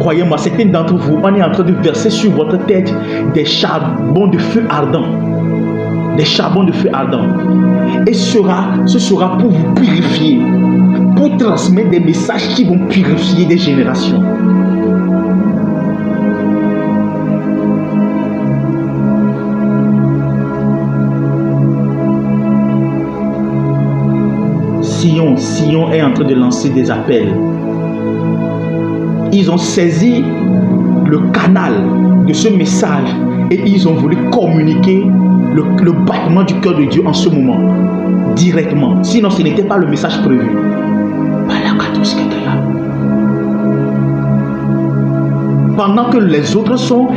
Croyez-moi, certains d'entre vous, on est en train de verser sur votre tête des charbons de feu ardent. Des charbons de feu ardent. Et ce sera pour vous purifier, pour transmettre des messages qui vont purifier des générations. Sion est en train de lancer des appels. Ils ont saisi le canal de ce message et ils ont voulu communiquer le battement du cœur de Dieu en ce moment, directement. Sinon, ce n'était pas le message prévu. Pendant que les autres sont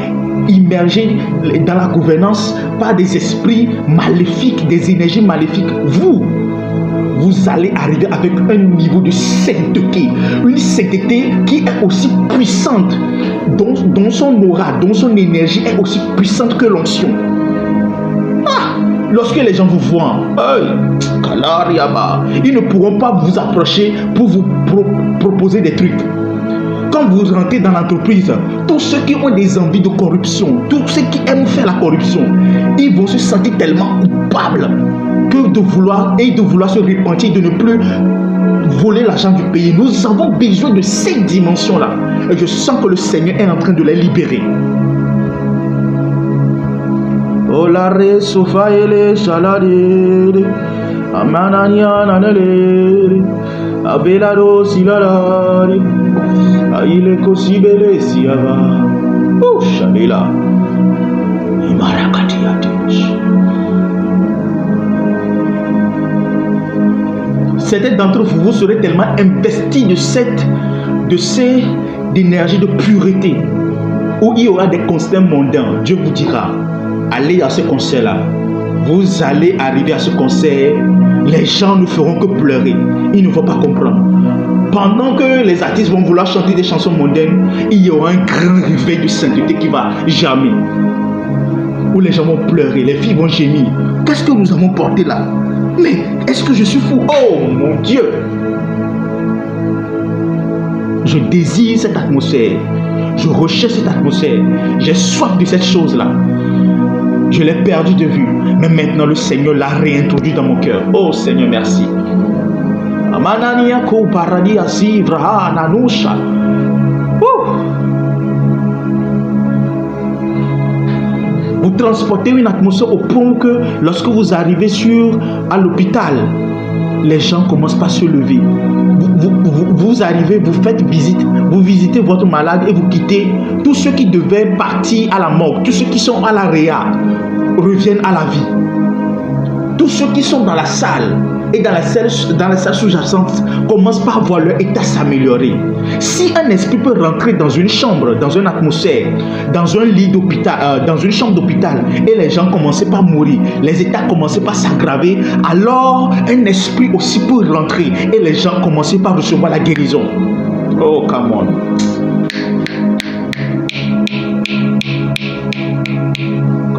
immergés dans la gouvernance par des esprits maléfiques, des énergies maléfiques, vous allez arriver avec un niveau de sainteté, une sainteté qui est aussi puissante, dont son aura, dont son énergie est aussi puissante que l'onction. Lorsque les gens vous voient, ils ne pourront pas vous approcher pour vous proposer des trucs. Quand quand vous rentrez dans l'entreprise, tous ceux qui ont des envies de corruption, tous ceux qui aiment faire la corruption, ils vont se sentir tellement coupables que de vouloir se repentir, de ne plus voler l'argent du pays. Nous avons besoin de cette dimension-là. Et je sens que le Seigneur est en train de les libérer. Olare sofaele shaladere amanania nanele abelado silalare aile kosibele siava shalila imarakatiatesh. Certains d'entre vous, vous serez tellement investis de cette énergie de pureté où il y aura des concerts mondains. Dieu vous dira, allez à ce concert-là. Vous allez arriver à ce concert, les gens ne feront que pleurer. Ils ne vont pas comprendre. Pendant que les artistes vont vouloir chanter des chansons mondaines, il y aura un grand réveil de sainteté qui va germer. Où les gens vont pleurer, les filles vont gémir. Qu'est-ce que nous avons porté là? Mais est-ce que je suis fou? Oh mon Dieu! Je désire cette atmosphère. Je recherche cette atmosphère. J'ai soif de cette chose-là. Je l'ai perdu de vue. Mais maintenant, le Seigneur l'a réintroduit dans mon cœur. Oh Seigneur, merci. Vous transportez une atmosphère au point que lorsque vous arrivez à l'hôpital, les gens commencent par se lever. Vous arrivez, vous faites visite, vous visitez votre malade et vous quittez. Tous ceux qui devaient partir à la mort, tous ceux qui sont à la réa, reviennent à la vie. Tous ceux qui sont dans la salle et dans la salle sous-jacente commencent par voir leur état s'améliorer. Si un esprit peut rentrer dans une chambre, dans une atmosphère, dans un lit d'hôpital, dans une chambre d'hôpital, et les gens commençaient par mourir, les états commençaient par s'aggraver, alors un esprit aussi peut rentrer et les gens commençaient par recevoir la guérison. Oh, come on.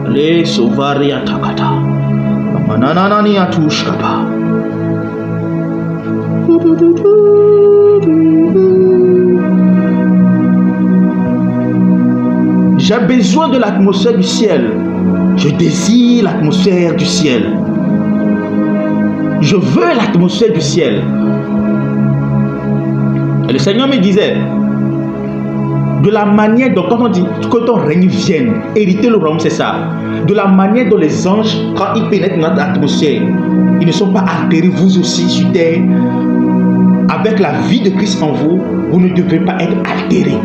Les sauvaria takata. Mananani atushkapa. J'ai besoin de l'atmosphère du ciel. Je désire l'atmosphère du ciel. Je veux l'atmosphère du ciel. Et le Seigneur me disait, de la manière dont, quand on dit que ton règne vienne, hériter le royaume, c'est ça. De la manière dont les anges, quand ils pénètrent notre atmosphère, ils ne sont pas altérés, vous aussi sur terre. Avec la vie de Christ en vous, vous ne devez pas être altérés.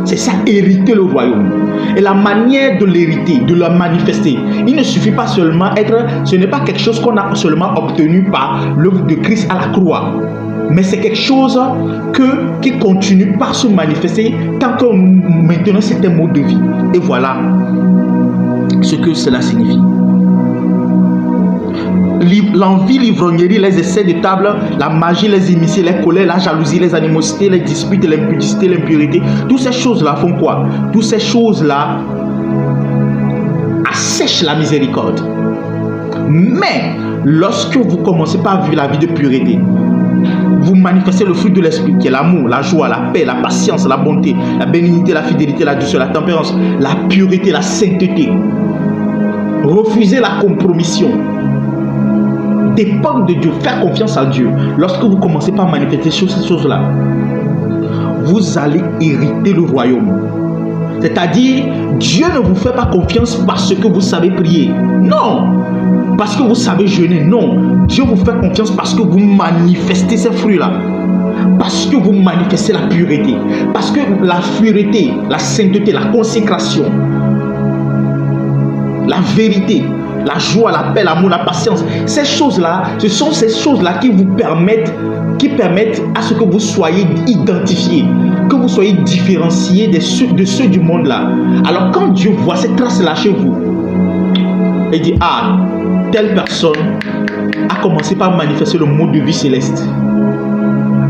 C'est ça, hériter le royaume. Et la manière de l'hériter, de le manifester, il ne suffit pas seulement ce n'est pas quelque chose qu'on a seulement obtenu par l'œuvre de Christ à la croix. Mais c'est quelque chose qui continue par se manifester tant que nous maintenons certains modes de vie. Et voilà ce que cela signifie. L'envie, l'ivrognerie, les essais de table, la magie, les immiscés, les colères, la jalousie, les animosités, les disputes, l'impudicité, l'impurité, toutes ces choses-là font quoi? Toutes ces choses-là assèchent la miséricorde. Mais lorsque vous commencez par vivre la vie de pureté, vous manifestez le fruit de l'esprit qui est l'amour, la joie, la paix, la patience, la bonté, la bénignité, la fidélité, la douceur, la tempérance, la pureté, la sainteté. Refusez la compromission. Dépendre de Dieu, faire confiance à Dieu. Lorsque vous commencez par manifester ces choses-là, vous allez hériter le royaume. C'est-à-dire, Dieu ne vous fait pas confiance parce que vous savez prier. Non. Parce que vous savez jeûner. Non. Dieu vous fait confiance parce que vous manifestez ces fruits-là. Parce que vous manifestez la pureté. Parce que la pureté, la sainteté, la consécration, la vérité, la joie, la paix, l'amour, la patience, ces choses-là, ce sont ces choses-là qui vous permettent à ce que vous soyez identifiés, que vous soyez différenciés de ceux du monde-là. Alors quand Dieu voit ces traces-là chez vous, il dit, ah, telle personne a commencé par manifester le mode de vie céleste.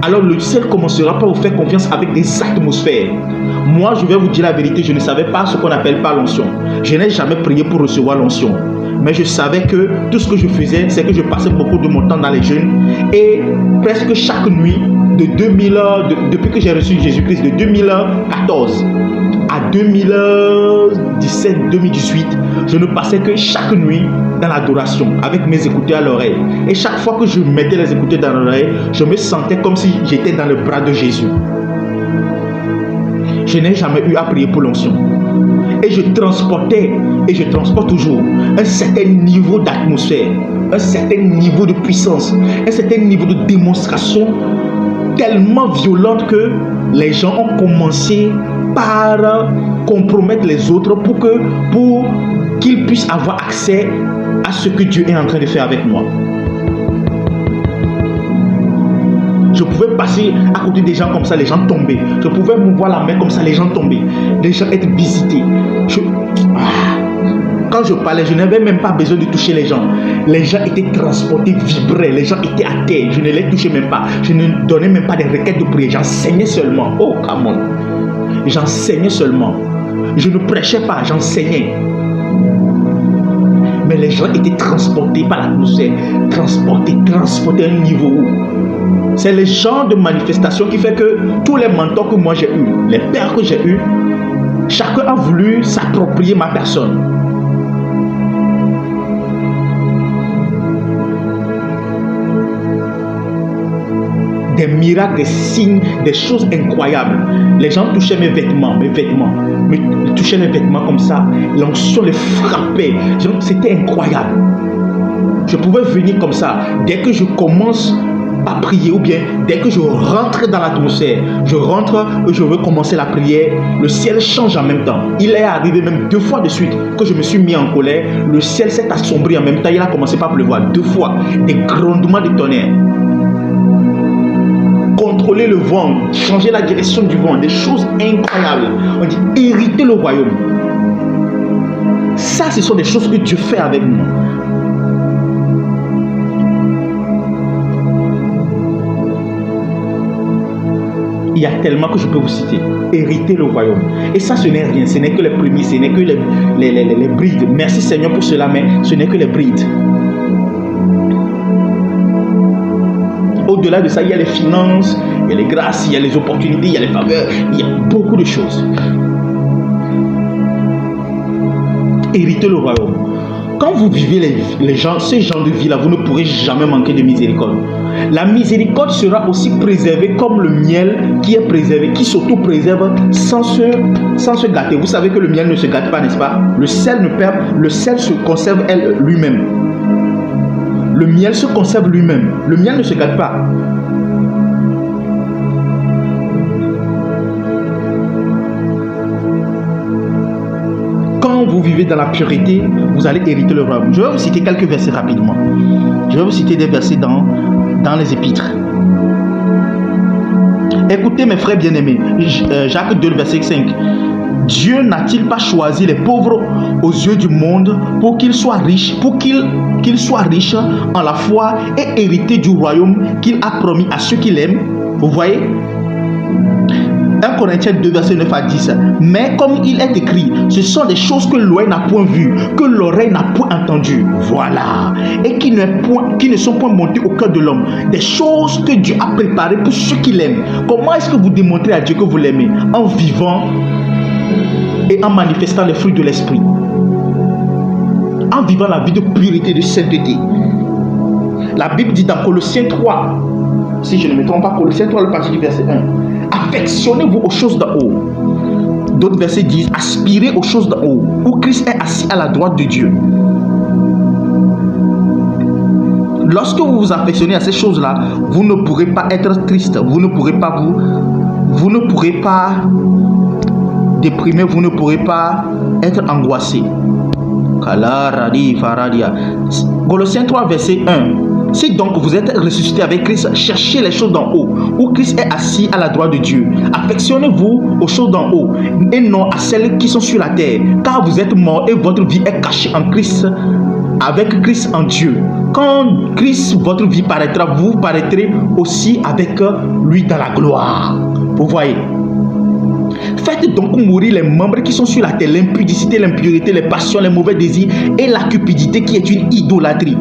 Alors le ciel commencera par vous faire confiance avec des atmosphères. Moi, je vais vous dire la vérité, je ne savais pas ce qu'on appelle pas l'onction. Je n'ai jamais prié pour recevoir l'onction. Mais je savais que tout ce que je faisais, c'est que je passais beaucoup de mon temps dans les jeûnes. Et presque chaque nuit, depuis que j'ai reçu Jésus-Christ, de 2014 à 2017-2018, je ne passais que chaque nuit dans l'adoration avec mes écouteurs à l'oreille. Et chaque fois que je mettais les écouteurs dans l'oreille, je me sentais comme si j'étais dans le bras de Jésus. Je n'ai jamais eu à prier pour l'onction. Et je transportais, et je transporte toujours, un certain niveau d'atmosphère, un certain niveau de puissance, un certain niveau de démonstration tellement violente que les gens ont commencé par compromettre les autres pour qu'ils puissent avoir accès à ce que Dieu est en train de faire avec moi. Je pouvais passer à côté des gens comme ça, les gens tombaient. Je pouvais mouvoir la main comme ça, les gens tombaient. Les gens étaient visités. Quand je parlais, je n'avais même pas besoin de toucher les gens. Les gens étaient transportés, vibraient. Les gens étaient à terre. Je ne les touchais même pas. Je ne donnais même pas des requêtes de prière. J'enseignais seulement. Oh, come on. J'enseignais seulement. Je ne prêchais pas, j'enseignais. Mais les gens étaient transportés par l'atmosphère. Transportés à un niveau où c'est le genre de manifestation qui fait que tous les mentors que moi j'ai eus, les pères que j'ai eus, chacun a voulu s'approprier ma personne. Des miracles, des signes, des choses incroyables. Les gens touchaient mes vêtements, me touchaient les vêtements comme ça. L'onction les frappait. C'était incroyable. Je pouvais venir comme ça. Dès que je commence à prier, ou bien dès que je rentre dans l'atmosphère, je rentre et je veux commencer la prière, le ciel change en même temps. Il est arrivé même 2 fois de suite que je me suis mis en colère, le ciel s'est assombri en même temps, il a commencé par pleuvoir 2 fois, des grondements de tonnerre. Contrôler le vent, changer la direction du vent, des choses incroyables. On dit hériter le royaume. Ça, ce sont des choses que Dieu fait avec nous. Il y a tellement que je peux vous citer. Hériter le royaume. Et ça, ce n'est rien. Ce n'est que les prémices. Ce n'est que les brides. Merci Seigneur pour cela, mais ce n'est que les brides. Au-delà de ça, il y a les finances, il y a les grâces, il y a les opportunités, il y a les faveurs. Il y a beaucoup de choses. Hériter le royaume. Quand vous vivez ces genres de vie-là, vous ne pourrez jamais manquer de miséricorde. La miséricorde sera aussi préservée comme le miel qui est préservé, qui s'auto-préserve sans se gâter. Vous savez que le miel ne se gâte pas, n'est-ce pas? Le sel se conserve lui-même. Le miel se conserve lui-même. Le miel ne se gâte pas. Quand vous vivez dans la pureté, vous allez hériter le royaume. Je vais vous citer quelques versets rapidement. Je vais vous citer des versets dans les épîtres. Écoutez mes frères bien-aimés, Jacques 2, verset 5. Dieu n'a-t-il pas choisi les pauvres aux yeux du monde pour qu'ils soient riches, en la foi et hériter du royaume qu'il a promis à ceux qui l'aiment? Vous voyez? 1 Corinthiens 2, verset 9 à 10. Mais comme il est écrit, ce sont des choses que l'œil n'a point vues, que l'oreille n'a point entendues. Voilà. Et qui ne sont point montées au cœur de l'homme. Des choses que Dieu a préparées pour ceux qui l'aiment. Comment est-ce que vous démontrez à Dieu que vous l'aimez? En vivant et en manifestant les fruits de l'esprit. En vivant la vie de pureté, de sainteté. La Bible dit dans Colossiens 3, si je ne me trompe pas, Colossiens 3, le passage du verset 1. Affectionnez-vous aux choses d'en haut. D'autres versets disent aspirez aux choses d'en haut, où Christ est assis à la droite de Dieu. Lorsque vous vous affectionnez à ces choses-là, vous ne pourrez pas être triste, vous ne pourrez pas déprimé, vous ne pourrez pas être angoissé. Colossiens 3, verset 1. Si donc vous êtes ressuscité avec Christ, cherchez les choses d'en haut, où Christ est assis à la droite de Dieu. Affectionnez-vous aux choses d'en haut, et non à celles qui sont sur la terre, car vous êtes morts et votre vie est cachée en Christ, avec Christ en Dieu. Quand Christ, votre vie paraîtra, vous paraîtrez aussi avec lui dans la gloire. Vous voyez? Faites donc mourir les membres qui sont sur la terre, l'impudicité, l'impureté, les passions, les mauvais désirs et la cupidité qui est une idolâtrie.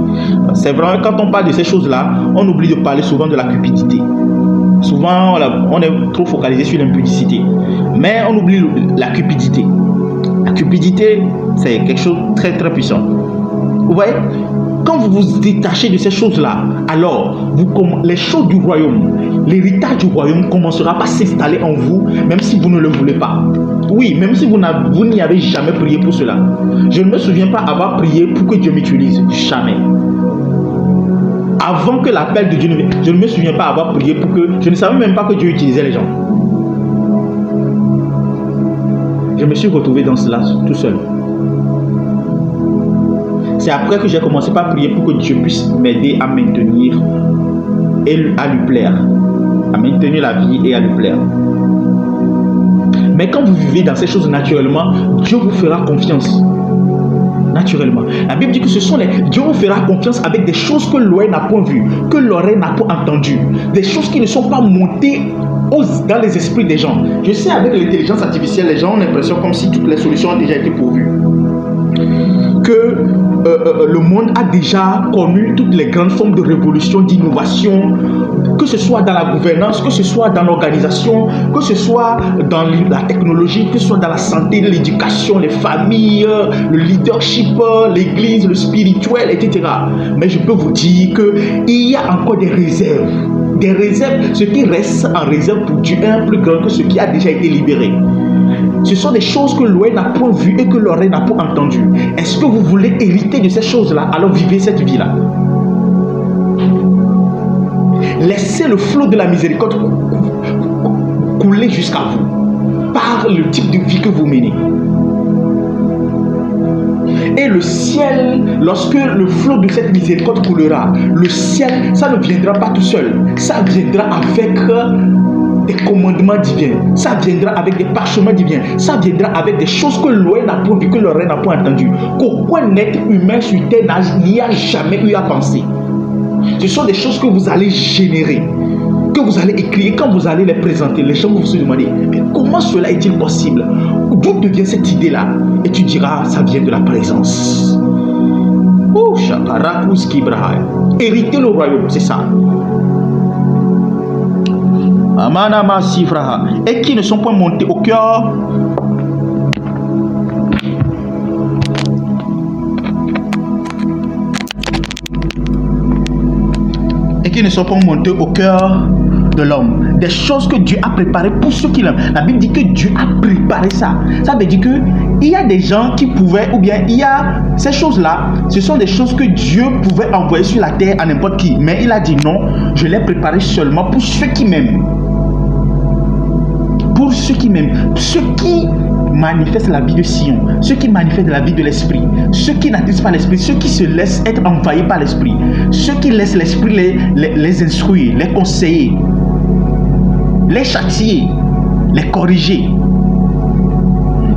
C'est vrai, quand on parle de ces choses-là, on oublie de parler souvent de la cupidité. Souvent, on est trop focalisé sur l'impudicité. Mais on oublie la cupidité. La cupidité, c'est quelque chose de très très puissant. Vous voyez, quand vous vous détachez de ces choses-là, alors les choses du royaume, l'héritage du royaume commencera par s'installer en vous, même si vous ne le voulez pas. Oui, même si vous n'y avez jamais prié pour cela. Je ne me souviens pas avoir prié pour que Dieu m'utilise. Jamais. Avant que l'appel de Dieu ne vienne, je ne me souviens pas avoir prié pour que... Je ne savais même pas que Dieu utilisait les gens. Je me suis retrouvé dans cela tout seul. C'est après que j'ai commencé par prier pour que Dieu puisse m'aider à maintenir et à lui plaire. À maintenir la vie et à lui plaire. Mais quand vous vivez dans ces choses naturellement, Dieu vous fera confiance. Naturellement. La Bible dit que Dieu vous fera confiance avec des choses que l'oreille n'a pas vues, que l'oreille n'a pas entendues. Des choses qui ne sont pas montées dans les esprits des gens. Je sais, avec l'intelligence artificielle, les gens ont l'impression comme si toutes les solutions ont déjà été pourvues. Que le monde a déjà connu toutes les grandes formes de révolution, d'innovation, que ce soit dans la gouvernance, que ce soit dans l'organisation, que ce soit dans la technologie, que ce soit dans la santé, l'éducation, les familles, le leadership, l'église, le spirituel, etc. Mais je peux vous dire qu'il y a encore des réserves. Des réserves, ce qui reste en réserve pour Dieu est plus grand que ce qui a déjà été libéré. Ce sont des choses que l'oreille n'a pas vues et que l'oreille n'a pas entendues. Est-ce que vous voulez hériter de ces choses-là? Alors vivez cette vie-là. Laissez le flot de la miséricorde couler jusqu'à vous par le type de vie que vous menez. Et le ciel, lorsque le flot de cette miséricorde coulera, le ciel, ça ne viendra pas tout seul. Ça viendra avec des commandements divins. Ça viendra avec des parchemins divins. Ça viendra avec des choses que l'oreille n'a pas vues, que l'oreille n'a pas entendues. Qu'aucun être humain sur terre n'y a jamais eu à penser. Ce sont des choses que vous allez générer, que vous allez écrire. Quand vous allez les présenter, les gens vont se demander, mais comment cela est-il possible? D'où devient cette idée-là? Et tu diras, ça vient de la présence. Oh, Shakarakus Kibrahaya. Hériter le royaume, c'est ça. Amanama Sifraha. Et qui ne sont pas montés au cœur. Et qui ne sont pas montés au cœur de l'homme. Des choses que Dieu a préparées pour ceux qui l'aiment. La Bible dit que Dieu a préparé ça. Ça veut dire qu'il y a des gens qui pouvaient, ou bien il y a ces choses-là, ce sont des choses que Dieu pouvait envoyer sur la terre à n'importe qui. Mais il a dit non, je l'ai préparé seulement pour ceux qui m'aiment. Pour ceux qui m'aiment. Ceux qui manifestent la vie de Sion. Ceux qui manifestent la vie de l'esprit. Ceux qui n'attisent pas l'esprit. Ceux qui se laissent être envahis par l'esprit. Ceux qui laissent l'esprit les instruire, les conseiller, les châtier, les corriger.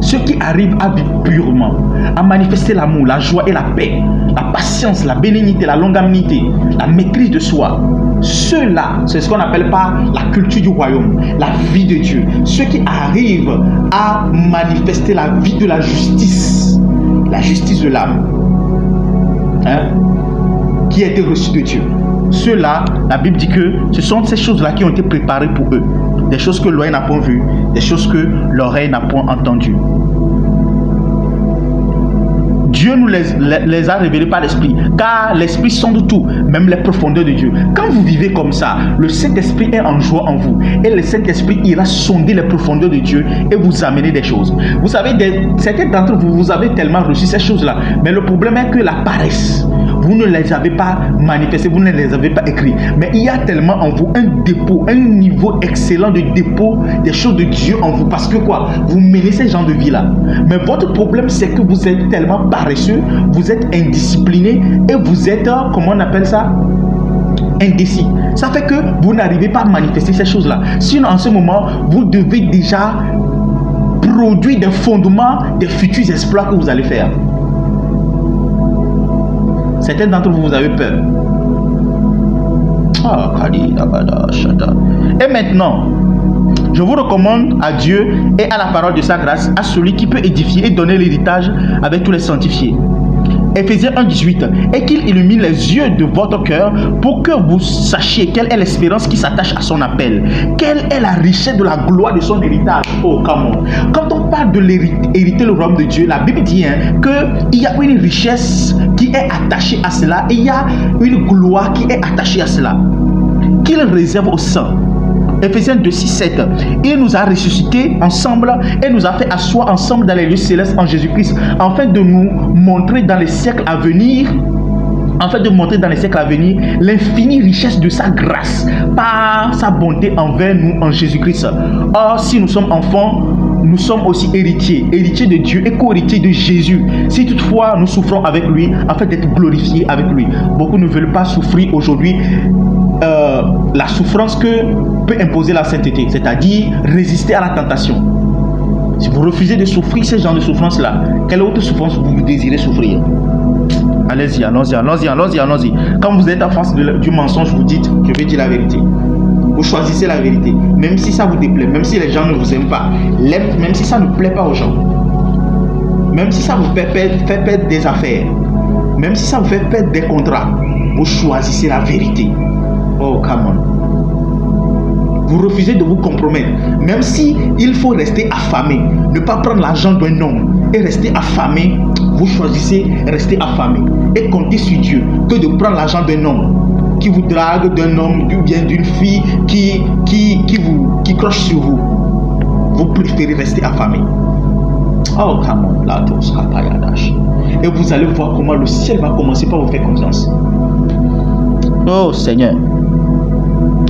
Ceux qui arrivent à vivre purement, à manifester l'amour, la joie et la paix, la patience, la bénignité, la longanimité, la maîtrise de soi. Ceux-là, c'est ce qu'on appelle par la culture du royaume, la vie de Dieu. Ceux qui arrivent à manifester la vie de la justice de l'âme, qui a été reçue de Dieu. Ceux-là, la Bible dit que ce sont ces choses-là qui ont été préparées pour eux. Des choses que l'oreille n'a pas vues, des choses que l'oreille n'a pas entendues. Dieu nous les a révélés par l'Esprit, car l'Esprit sonde tout, même les profondeurs de Dieu. Quand vous vivez comme ça, le Saint-Esprit est en joie en vous, et le Saint-Esprit ira sonder les profondeurs de Dieu et vous amener des choses. Vous savez, certains d'entre vous, vous avez tellement reçu ces choses-là, mais le problème est que la paresse, vous ne les avez pas manifestées, vous ne les avez pas écrites. Mais il y a tellement en vous un dépôt, un niveau excellent de dépôt des choses de Dieu en vous. Parce que quoi? Vous menez ces genres de vie-là. Mais votre problème, c'est que vous êtes tellement paresseux, vous êtes indiscipliné et vous êtes, comment on appelle ça? Indécis. Ça fait que vous n'arrivez pas à manifester ces choses-là. Sinon, en ce moment, vous devez déjà produire des fondements des futurs exploits que vous allez faire. Certains d'entre vous, vous avez peur. Et maintenant, je vous recommande à Dieu et à la parole de sa grâce, à celui qui peut édifier et donner l'héritage avec tous les sanctifiés. Éphésiens 1,18, et qu'il illumine les yeux de votre cœur pour que vous sachiez quelle est l'espérance qui s'attache à son appel, quelle est la richesse de la gloire de son héritage. Oh, come on. Quand on parle de hériter le royaume de Dieu, la Bible dit qu'il y a une richesse qui est attachée à cela et il y a une gloire qui est attachée à cela, qu'il réserve aux saints. Éphésiens 2, 6, 7. Il nous a ressuscités ensemble et nous a fait asseoir ensemble dans les lieux célestes en Jésus-Christ, afin de nous montrer dans les siècles à venir, l'infinie richesse de sa grâce par sa bonté envers nous en Jésus-Christ. Or, si nous sommes enfants, nous sommes aussi héritiers de Dieu et co-héritiers de Jésus. Si toutefois nous souffrons avec lui, afin d'être glorifiés avec lui. Beaucoup ne veulent pas souffrir aujourd'hui la souffrance que peut imposer la sainteté, c'est-à-dire résister à la tentation. Si vous refusez de souffrir ce genre de souffrance-là, quelle autre souffrance vous désirez souffrir? Allez-y, allons-y. Quand vous êtes en face du mensonge, vous dites, je vais dire la vérité. Vous choisissez la vérité, même si ça vous déplaît, même si les gens ne vous aiment pas, même si ça ne plaît pas aux gens, même si ça vous fait perdre des affaires, même si ça vous fait perdre des contrats, vous choisissez la vérité. Oh, come on. Vous refusez de vous compromettre, même si il faut rester affamé, ne pas prendre l'argent d'un homme et rester affamé. Vous choisissez rester affamé et compter sur Dieu que de prendre l'argent d'un homme qui vous drague, d'un homme ou bien d'une fille qui croche sur vous. Vous préférez rester affamé. Oh, come on, là, et vous allez voir comment le ciel va commencer par vous faire confiance. Oh Seigneur,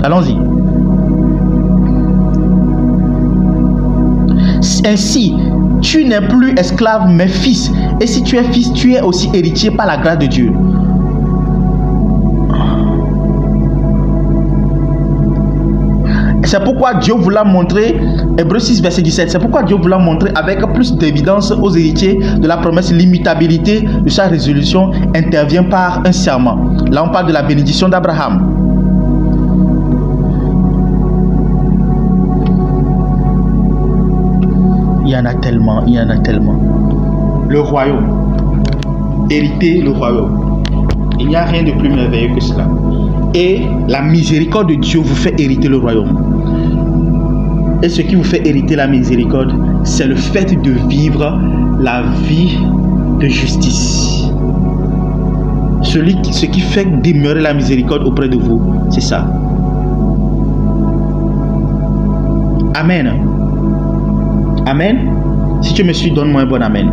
allons-y. Ainsi, tu n'es plus esclave mais fils, et si tu es fils, tu es aussi héritier par la grâce de Dieu. C'est pourquoi Dieu vous l'a montré, Hébreux 6 verset 17, c'est pourquoi Dieu vous l'a montré avec plus d'évidence aux héritiers de la promesse. L'immutabilité de sa résolution intervient par un serment. Là on parle de la bénédiction d'Abraham. Il y en a tellement. Le royaume. Hériter le royaume. Il n'y a rien de plus merveilleux que cela. Et la miséricorde de Dieu vous fait hériter le royaume. Et ce qui vous fait hériter la miséricorde, c'est le fait de vivre la vie de justice. Ce qui fait demeurer la miséricorde auprès de vous, c'est ça. Amen. Amen. Si tu me suis, donne-moi un bon amen.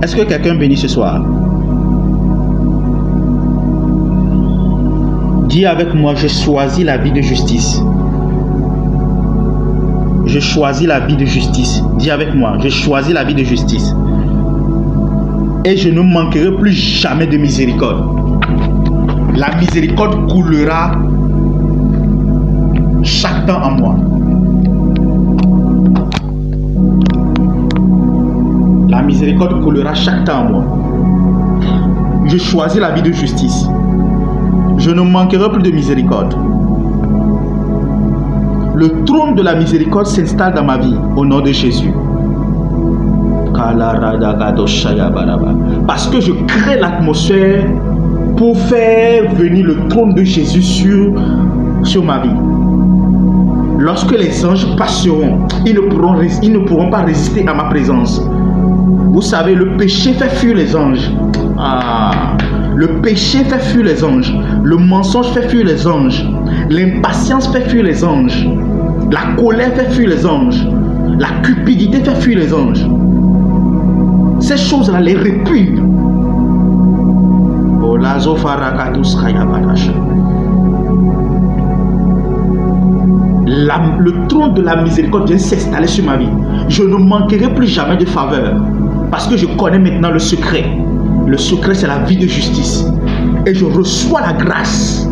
Est-ce que quelqu'un bénit ce soir? Dis avec moi, je choisis la vie de justice. Je choisis la vie de justice. Dis avec moi, je choisis la vie de justice. Et je ne manquerai plus jamais de miséricorde. La miséricorde coulera chaque temps en moi. La miséricorde coulera chaque temps en moi. Je choisis la vie de justice. Je ne manquerai plus de miséricorde. Le trône de la miséricorde s'installe dans ma vie au nom de Jésus. Parce que je crée l'atmosphère pour faire venir le trône de Jésus sur ma vie. Lorsque les anges passeront, ils ne pourront pas résister à ma présence. Vous savez, le péché fait fuir les anges. Le péché fait fuir les anges. Le mensonge fait fuir les anges. L'impatience fait fuir les anges. La colère fait fuir les anges. La cupidité fait fuir les anges. Ces choses-là les répugnent. Le trône de la miséricorde vient s'installer sur ma vie. Je ne manquerai plus jamais de faveur. Parce que je connais maintenant le secret. Le secret, c'est la vie de justice. Et je reçois la grâce.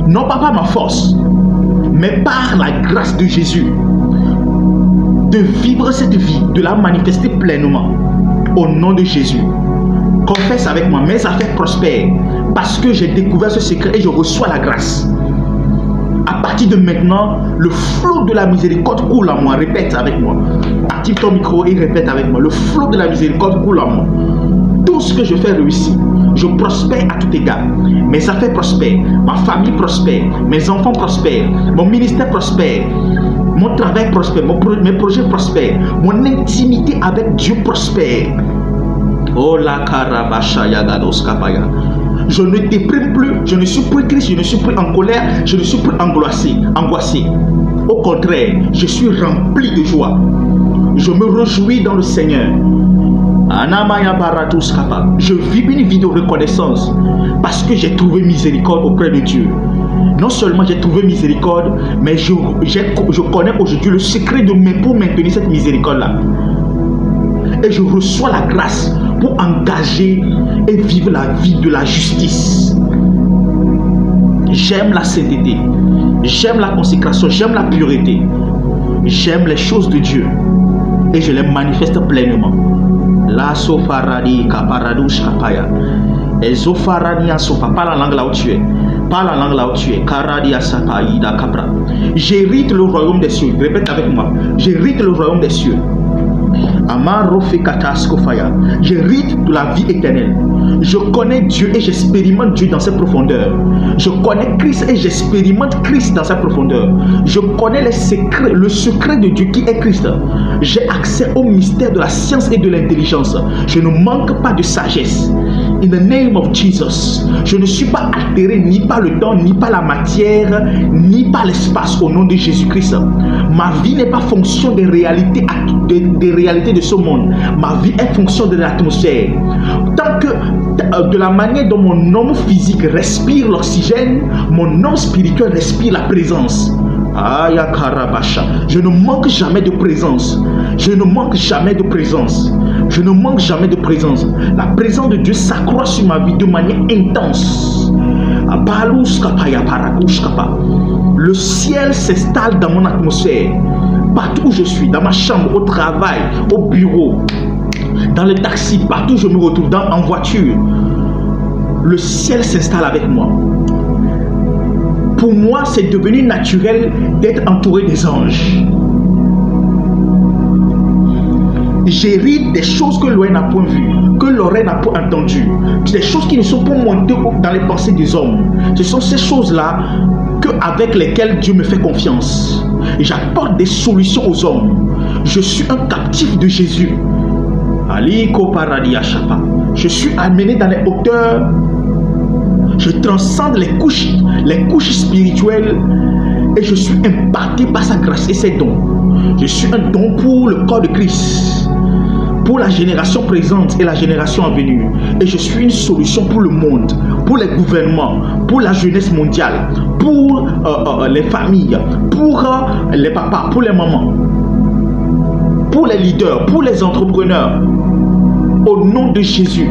Non pas par ma force, mais par la grâce de Jésus. De vivre cette vie, de la manifester pleinement. Au nom de Jésus. Confesse avec moi, mes affaires prospèrent. Parce que j'ai découvert ce secret et je reçois la grâce. À partir de maintenant, le flot de la miséricorde coule en moi. Répète avec moi. Active ton micro et répète avec moi. Le flot de la miséricorde coule en moi. Tout ce que je fais réussit. Je prospère à tout égard. Mes affaires prospèrent. Ma famille prospère. Mes enfants prospèrent. Mon ministère prospère. Mon travail prospère. Mes projets prospèrent. Mon intimité avec Dieu prospère. Oh la karabasha yagados kapaya. Je ne déprime plus, je ne suis plus triste, je ne suis plus en colère, je ne suis plus angoissé. Au contraire, je suis rempli de joie. Je me réjouis dans le Seigneur. Je vis une vie de reconnaissance parce que j'ai trouvé miséricorde auprès de Dieu. Non seulement j'ai trouvé miséricorde, mais je connais aujourd'hui le secret pour maintenir cette miséricorde-là. Et je reçois la grâce pour engager et vivre la vie de la justice. J'aime la sainteté, j'aime la consécration, j'aime la pureté, j'aime les choses de Dieu et je les manifeste pleinement. La sofaradi kaparadouche kapaya. Ezofarani asofa. Pas la langue là où tu es. Pas la langue là où tu es. Karadi asapaïda kapra. J'hérite le royaume des cieux. Répète avec moi. J'hérite le royaume des cieux. J'hérite de la vie éternelle. Je connais Dieu et j'expérimente Dieu dans ses profondeurs. Je connais Christ et j'expérimente Christ dans sa profondeur. Je connais le secret de Dieu qui est Christ. J'ai accès au mystère de la science et de l'intelligence. Je ne manque pas de sagesse. In the name of Jesus. Je ne suis pas altéré ni par le temps, ni par la matière, ni par l'espace au nom de Jésus-Christ. Ma vie n'est pas fonction des réalités de ce monde. Ma vie est fonction de l'atmosphère. Tant que de la manière dont mon homme physique respire l'oxygène, mon homme spirituel respire la présence. Aya Karabasha. Je ne manque jamais de présence. Je ne manque jamais de présence. Je ne manque jamais de présence. La présence de Dieu s'accroît sur ma vie de manière intense. Le ciel s'installe dans mon atmosphère. Partout où je suis, dans ma chambre, au travail, au bureau, dans le taxi, partout où je me retrouve, en voiture, le ciel s'installe avec moi. Pour moi, c'est devenu naturel d'être entouré des anges. J'hérite des choses que l'oreille n'a point vues, que l'oreille n'a point entendues. Des choses qui ne sont pas montées dans les pensées des hommes. Ce sont ces choses-là avec lesquelles Dieu me fait confiance. J'apporte des solutions aux hommes. Je suis un captif de Jésus. Je suis amené dans les hauteurs. Je transcende les couches spirituelles et je suis impacté par sa grâce et ses dons. Je suis un don pour le corps de Christ, pour la génération présente et la génération à venir. Et je suis une solution pour le monde, pour les gouvernements, pour la jeunesse mondiale, pour les familles, pour les papas, pour les mamans, pour les leaders, pour les entrepreneurs. Au nom de Jésus.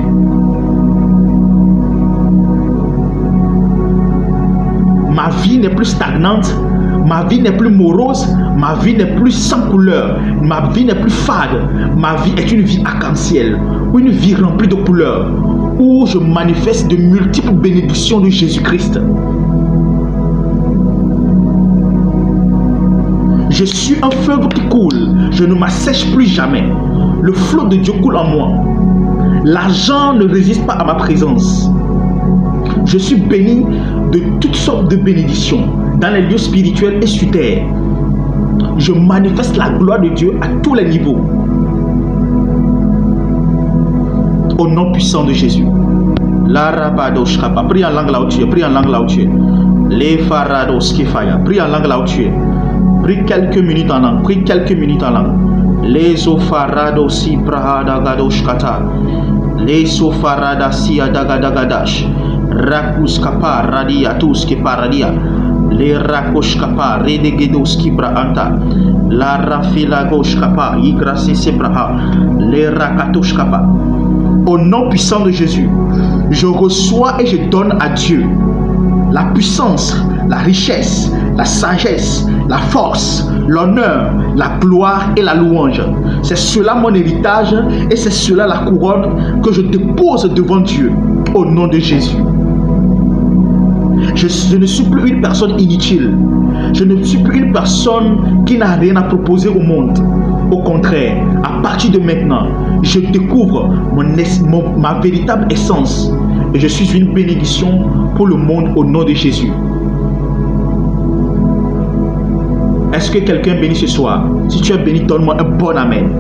Ma vie n'est plus stagnante, ma vie n'est plus morose, ma vie n'est plus sans couleur, ma vie n'est plus fade. Ma vie est une vie arc-en-ciel, une vie remplie de couleurs, où je manifeste de multiples bénédictions de Jésus-Christ. Je suis un fleuve qui coule, je ne m'assèche plus jamais. Le flot de Dieu coule en moi. L'argent ne résiste pas à ma présence. Je suis béni de toutes sortes de bénédictions dans les lieux spirituels et sur terre. Je manifeste la gloire de Dieu à tous les niveaux. Au nom puissant de Jésus. Prie en langue là où tu es. Prie en langue là où tu es. Prie en langue là où tu es. Prie quelques minutes en langue. Prie quelques minutes en langue. Les ofarado si prahada gadosh kata. Les ofarada si adagadagadash. Rakus kapa radiatus ki paradia. Les rakosh kapa redegedos ki braanta. La rafila gosh kapa igrasi sebraha. Les rakatosh kapa. Au nom puissant de Jésus, je reçois et je donne à Dieu la puissance, la richesse, la sagesse, la force, l'honneur, la gloire et la louange. C'est cela mon héritage et c'est cela la couronne que je dépose devant Dieu au nom de Jésus. Je ne suis plus une personne inutile. Je ne suis plus une personne qui n'a rien à proposer au monde. Au contraire, à partir de maintenant, je découvre ma véritable essence et je suis une bénédiction pour le monde au nom de Jésus. Est-ce que quelqu'un est béni ce soir? Si tu es béni, donne-moi un bon amen.